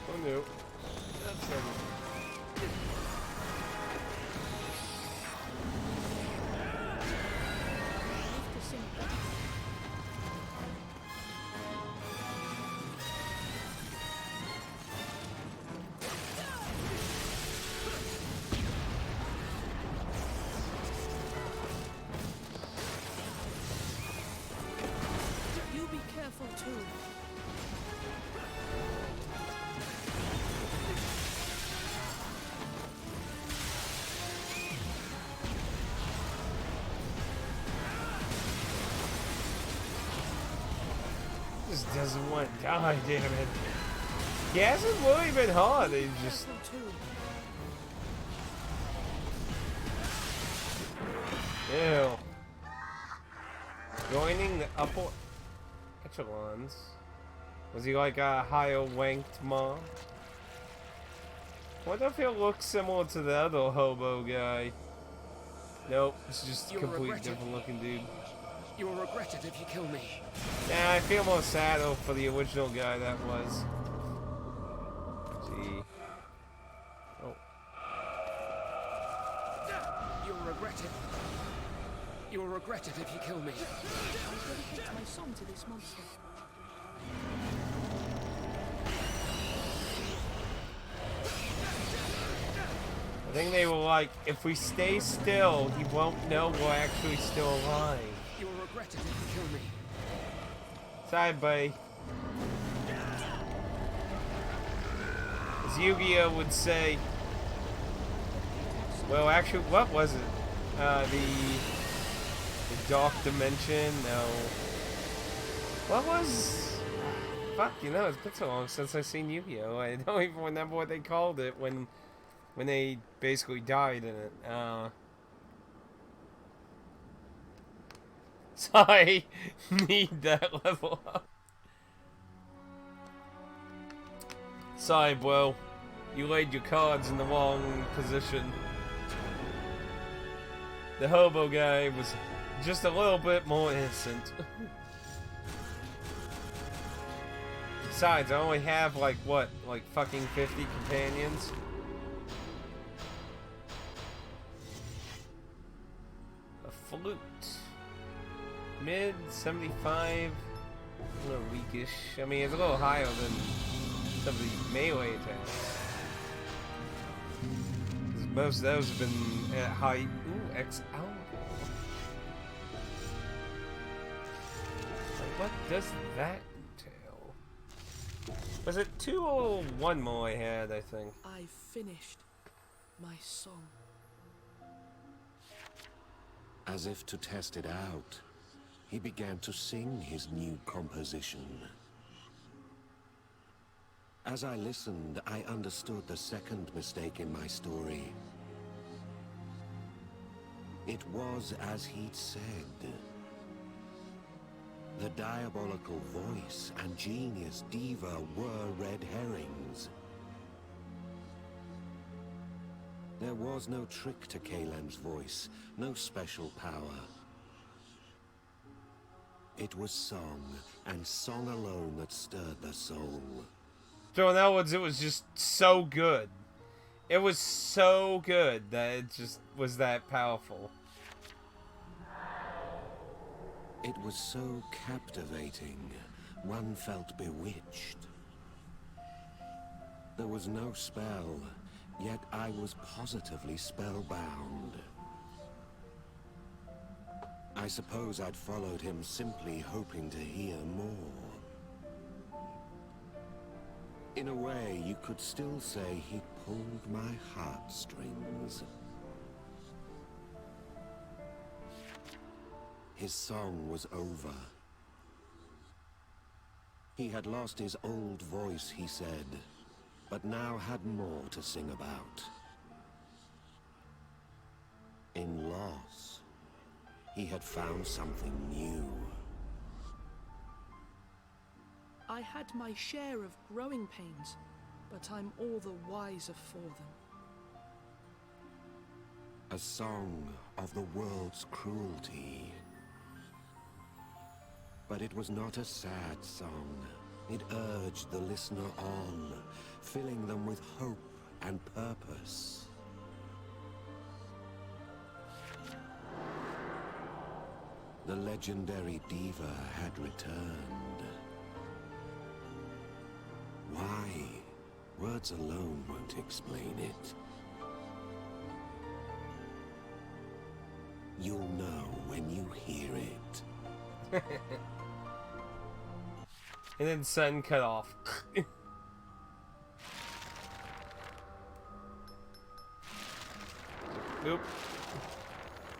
[SPEAKER 1] Oh no. That's
[SPEAKER 4] You be careful too.
[SPEAKER 1] just doesn't want to die, damn it. He hasn't really been hard, he's just...
[SPEAKER 4] Careful too.
[SPEAKER 1] Ew. Joining the upper echelons. Was he like a higher ranked mob? Wonder if he'll look similar to the other hobo guy. Nope, it's just a
[SPEAKER 6] You'll
[SPEAKER 1] completely
[SPEAKER 6] regret it.
[SPEAKER 1] different looking dude.
[SPEAKER 6] You will regret it if you kill me.
[SPEAKER 1] Yeah, I feel more sad though for the original guy that was. See. Oh.
[SPEAKER 6] You'll regret it. You will regret it if you kill me.
[SPEAKER 4] I dedicate my song to this monster.
[SPEAKER 1] I think they were like, if we stay still, he won't know we're actually still alive.
[SPEAKER 6] You will regret it if you kill me.
[SPEAKER 1] Sorry, buddy. As Yu-Gi-Oh would say. Well, actually, what was it? The Dark Dimension? No. What was... Fuck, you know, it's been so long since I've seen Yu-Gi-Oh! I don't even remember what they called it when they basically died in it. So I need that level up. Sorry, bro. You laid your cards in the wrong position. The hobo guy was just a little bit more innocent. Besides, I only have like what? Like fucking 50 companions? A flute. Mid 75. A little weakish. I mean, it's a little higher than some of the melee attacks. 'Cause most of those have been at height. Ooh, Excalibur. Like, what does that entail? Was it 2 or 1 more I had, I think?
[SPEAKER 4] I finished my song.
[SPEAKER 3] As if to test it out, he began to sing his new composition. As I listened, I understood the second mistake in my story. It was as he'd said. The diabolical voice and genius diva were red herrings. There was no trick to Kalem's voice, no special power. It was song, and song alone that stirred the soul.
[SPEAKER 1] So in other words, it was just so good. It was so good that it just was that powerful.
[SPEAKER 3] It was so captivating, one felt bewitched. There was no spell, yet I was positively spellbound. I suppose I'd followed him simply hoping to hear more. In a way, you could still say he pulled my heartstrings. His song was over. He had lost his old voice, he said, but now had more to sing about. In loss, he had found something new.
[SPEAKER 4] I had my share of growing pains, but I'm all the wiser for them.
[SPEAKER 3] A song of the world's cruelty. But it was not a sad song. It urged the listener on, filling them with hope and purpose. The legendary diva had returned. Why? Words alone won't explain it. You'll know when you hear it.
[SPEAKER 1] And then sun cut off. Oop.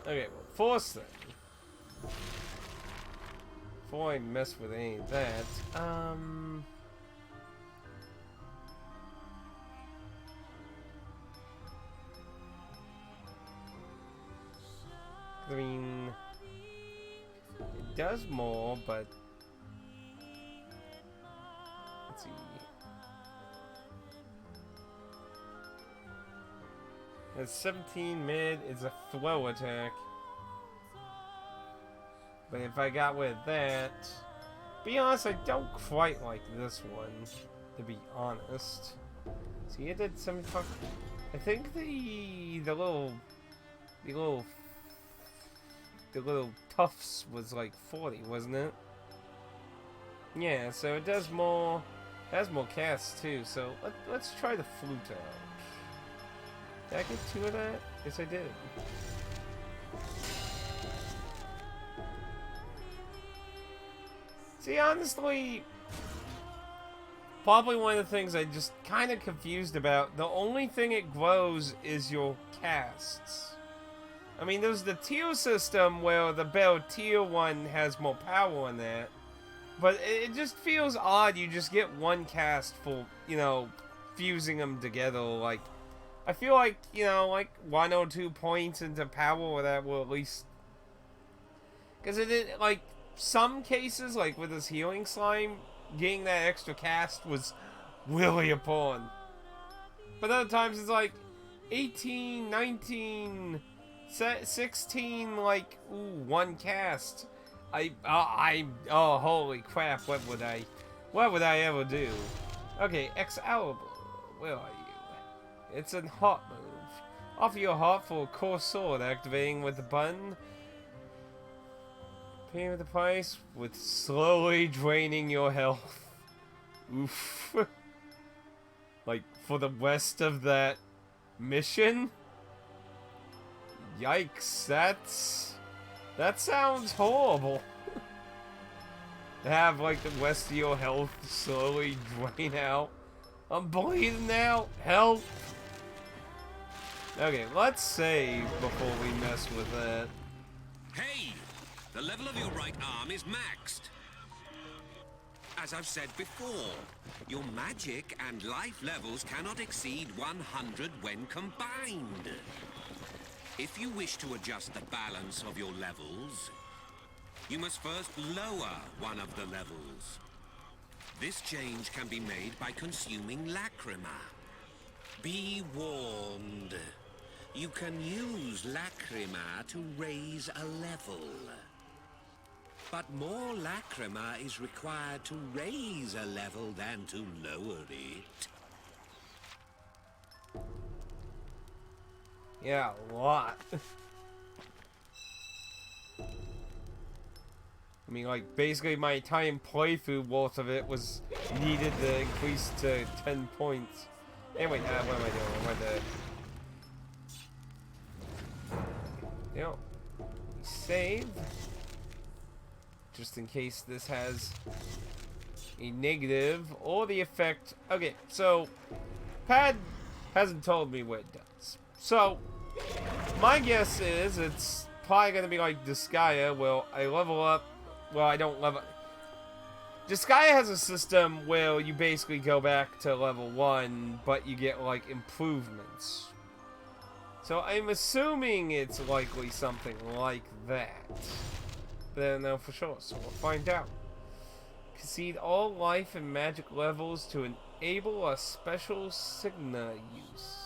[SPEAKER 1] Okay, well, force then. Before I mess with any of that, I mean, it does more, but let's see. It's 17 mid is a throw attack. But if I got with that... Be honest, I don't quite like this one, to be honest. See, it did 75... I think the little tufts was like 40, wasn't it? Yeah, so it does more... has more casts too, so let's try the flute out. Did I get 2 of that? Yes, I did. See, honestly, probably one of the things I just kind of confused about, the only thing it grows is your casts. I mean, there's the tier system where the better tier one has more power in that, but it just feels odd you just get one cast for, you know, fusing them together. Like, I feel like, you know, like 1 or 2 points into power that will at least... Because it did, like, some cases, like with this healing slime, getting that extra cast was really important. But other times it's like 18, 19, 16, like, ooh, 1 cast. Oh, holy crap, what would I ever do? Okay, Excalibur, where are you? It's a heart move. Offer your heart for a core sword, activating with the button. Pay with the price with slowly draining your health. Oof. Like, for the rest of that mission? Yikes, that sounds horrible. To have, like, the rest of your health slowly drain out. I'm bleeding out. Help. Okay, let's save before we mess with that.
[SPEAKER 2] Hey! The level of your right arm is maxed. As I've said before, your magic and life levels cannot exceed 100 when combined. If you wish to adjust the balance of your levels, you must first lower one of the levels. This change can be made by consuming lacrima. Be warned. You can use lacrima to raise a level. But more lacrima is required to raise a level than to lower it.
[SPEAKER 1] Yeah, a lot. I mean, like, basically my entire playthrough worth of it was needed to increase to 10 points. Anyway, what am I doing? You know, save. Just in case this has a negative or the effect. Okay, so Pad hasn't told me what it does. So my guess is it's probably gonna be like Disgaea. Well, I level up. Well, I don't level. Disgaea has a system where you basically go back to level 1, but you get like improvements. So I'm assuming it's likely something like that. But I don't know for sure, so we'll find out. Concede all life and magic levels to enable a special Signa use.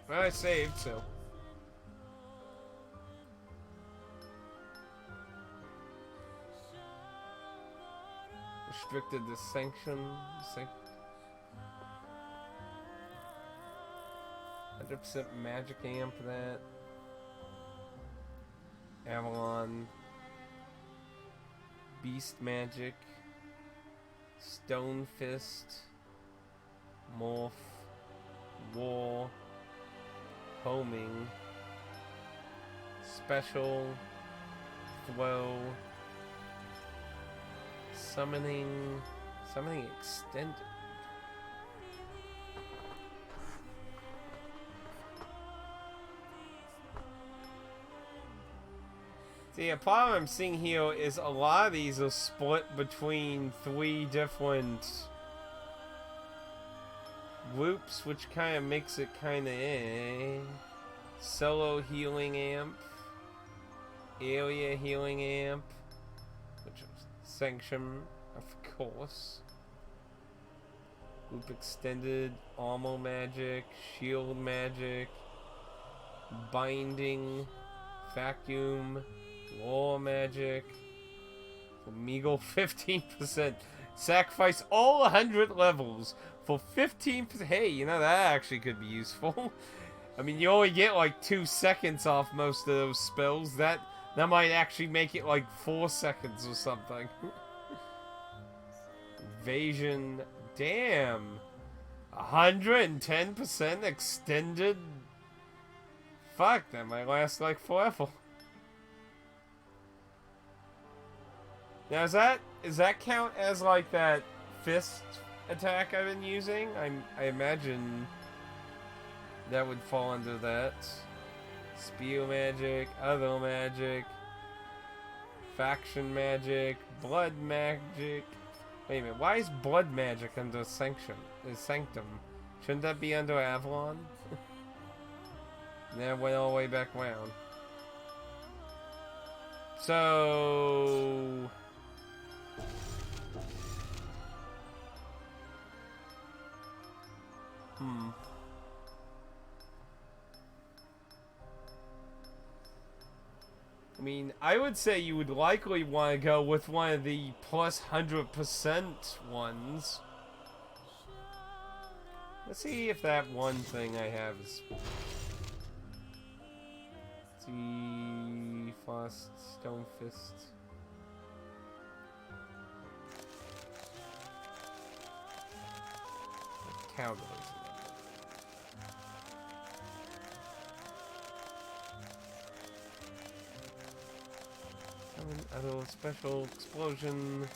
[SPEAKER 1] Well, I saved, so. Restricted the sanction. 100% magic amp that. Avalon. Beast magic. Stone fist. Morph. War. Homing. Special. Throw. Summoning extended. See, a problem I'm seeing here is a lot of these are split between 3 different groups, which kind of makes it kind of solo healing amp, area healing amp, which is sanction, of course. Loop extended, armor magic, shield magic, binding, vacuum, law magic, Omegle 15%. Sacrifice all 100 levels for 15%. Hey, you know, that actually could be useful. I mean, you only get like 2 seconds off most of those spells. That might actually make it like 4 seconds or something. Invasion. Damn. 110% extended. Fuck, that might last like forever. Now, does that count as like that fist attack I've been using? I imagine that would fall under that. Spear magic, other magic, faction magic, blood magic. Wait a minute, why is blood magic under sanctum? Shouldn't that be under Avalon? That went all the way back around. So... I mean, I would say you would likely want to go with one of the plus 100% ones. Let's see if that one thing I have is... Let's see... Frost, Stone Fist... Cowboys. Other special explosion.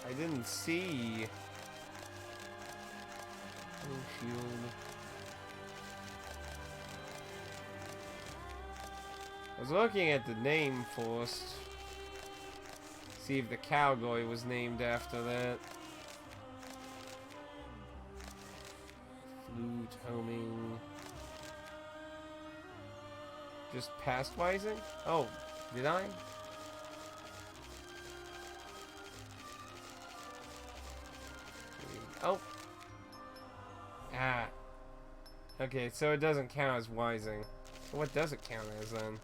[SPEAKER 1] I didn't see. Oh, shield. I was looking at the name first. See if the cowboy was named after that. Flute, homing. Just pastwising? Oh, did I? Oh. Ah. Okay, so it doesn't count as wising. So what does it count as then?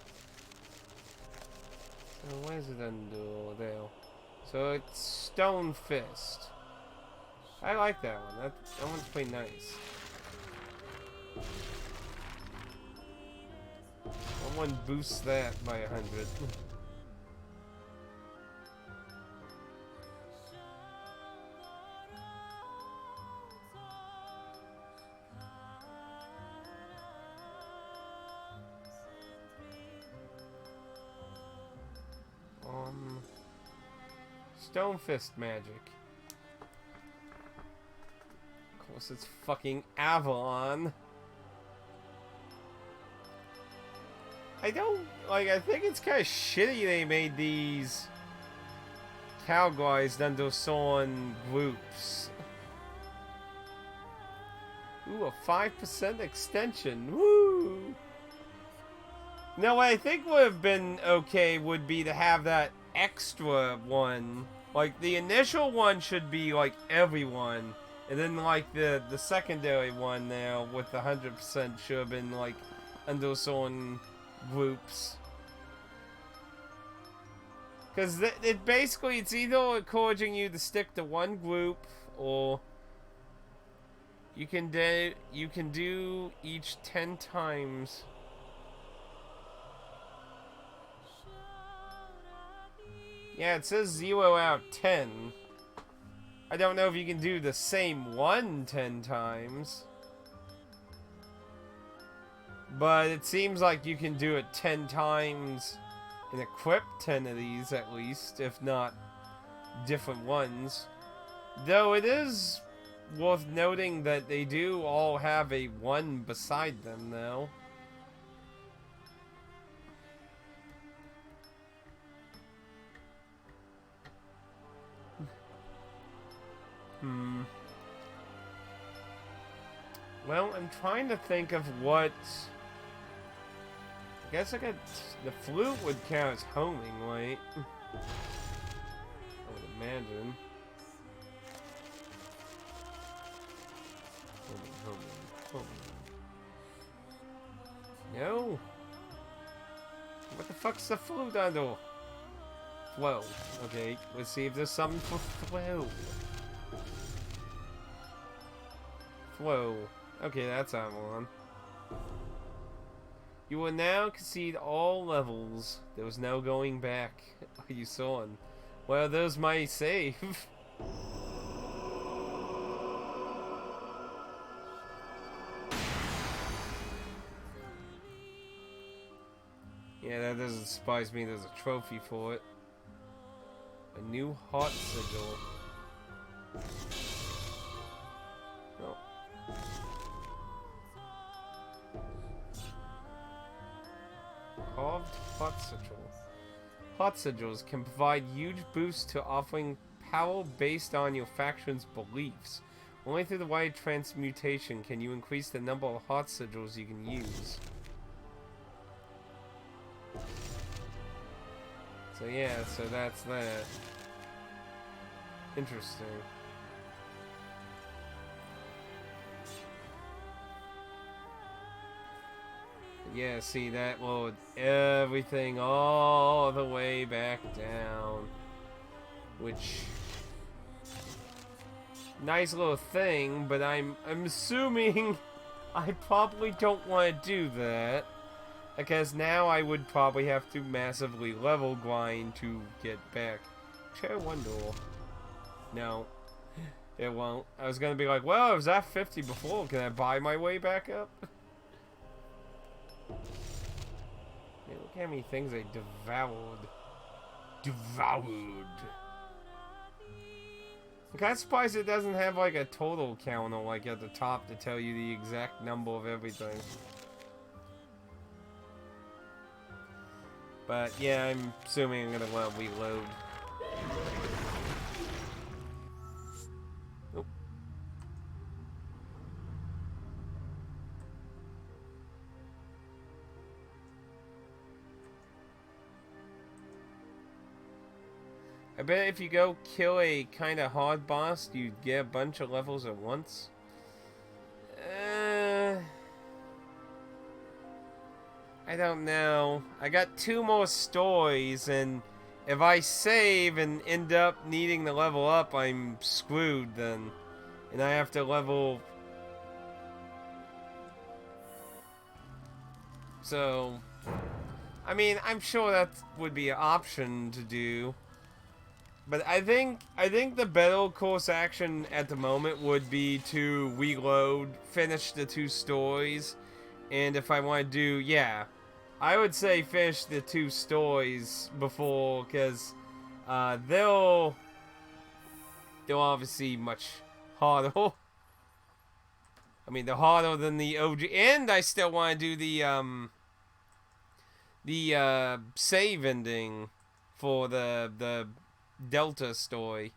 [SPEAKER 1] So what is it under there? So it's Stone Fist. I like that one. That one's pretty nice. That one boosts that by 100. Stone Fist magic. Of course, it's fucking Avalon. I think it's kind of shitty they made these cowboys under certain groups. Ooh, a 5% extension. Woo! Now, what I think would have been okay would be to have that extra one. Like, the initial one should be, like, everyone. And then, like, the secondary one now with the 100% should have been, like, under certain groups. Because it basically, it's either encouraging you to stick to one group, or you can do each 10 times. Yeah, it says 0 out of 10. I don't know if you can do the same one 10 times. But it seems like you can do it 10 times and equip 10 of these at least, if not different ones. Though it is worth noting that they do all have a 1 beside them now. Well, I'm trying to think of what guess I could. The flute would count as homing, right? I would imagine. Homing. No. What the fuck's the flute under? Flow. Okay, let's see if there's something for flow. Flow. Okay, that's on one. You will now concede all levels. There was no going back. Are you sawing? Well, there's my save. Yeah, that doesn't surprise me. There's a trophy for it. A new heart sigil. Oh. Carved heart sigil. Heart sigils can provide huge boosts to offering power based on your faction's beliefs. Only through the wide transmutation can you increase the number of heart sigils you can use. So yeah, so that's that. Interesting. Yeah, see, that load everything all the way back down. Which, nice little thing, but I'm assuming I probably don't want to do that. Because now I would probably have to massively level grind to get back. Chair one door. No. It won't. I was gonna be like, well, I was at 50 before. Can I buy my way back up? Man, look how many things I devoured. Devoured. I'm kind of surprised it doesn't have like a total counter like at the top to tell you the exact number of everything. But yeah, I'm assuming I'm gonna want to reload. Nope. I bet if you go kill a kind of hard boss, you get a bunch of levels at once. I don't know. I got 2 more stories, and if I save and end up needing to level up, I'm screwed then. And I have to level... So... I mean, I'm sure that would be an option to do. But I think the better course action at the moment would be to reload, finish the 2 stories, and if I want to do, yeah, I would say finish the 2 stories before, because they'll obviously much harder. I mean, they're harder than the OG, and I still want to do the save ending for the Delta story.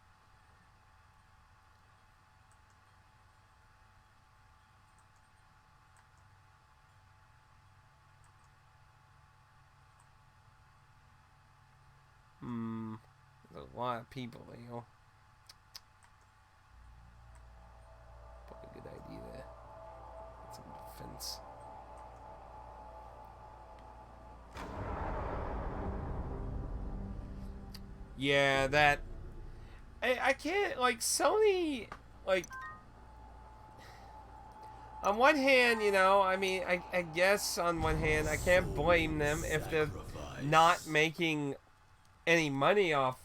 [SPEAKER 1] There's a lot of people here. Probably a good idea there. Get some defense. Yeah, that... I can't, like, Sony, like... On one hand, you know, I mean, I guess on one hand, I can't blame them if they're not making any money off.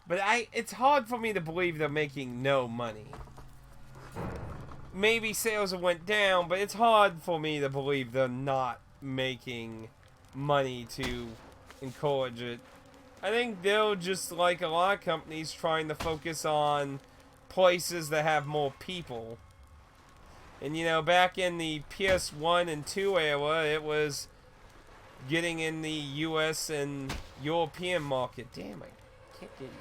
[SPEAKER 1] But it's hard for me to believe they're making no money. Maybe sales went down, but it's hard for me to believe they're not making money to encourage it. I think they're just like a lot of companies trying to focus on places that have more people. And you know, back in the PS1 and 2 era, it was getting in the US and European market. Damn, I can't get you.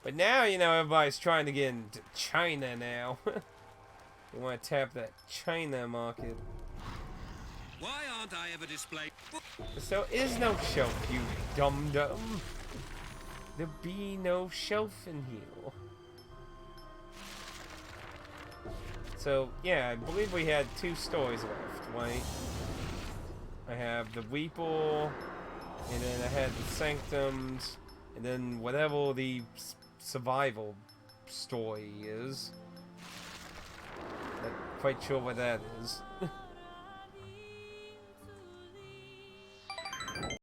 [SPEAKER 1] But now, you know, everybody's trying to get into China now. You want to tap that China market.
[SPEAKER 2] Why aren't I ever displayed?
[SPEAKER 1] So is no shelf, you dum-dum. There be no shelf in here. So, yeah, I believe we had 2 stories left, right? I have the Weeple, and then I had the Sanctums, and then whatever the survival story is. Not quite sure what that is.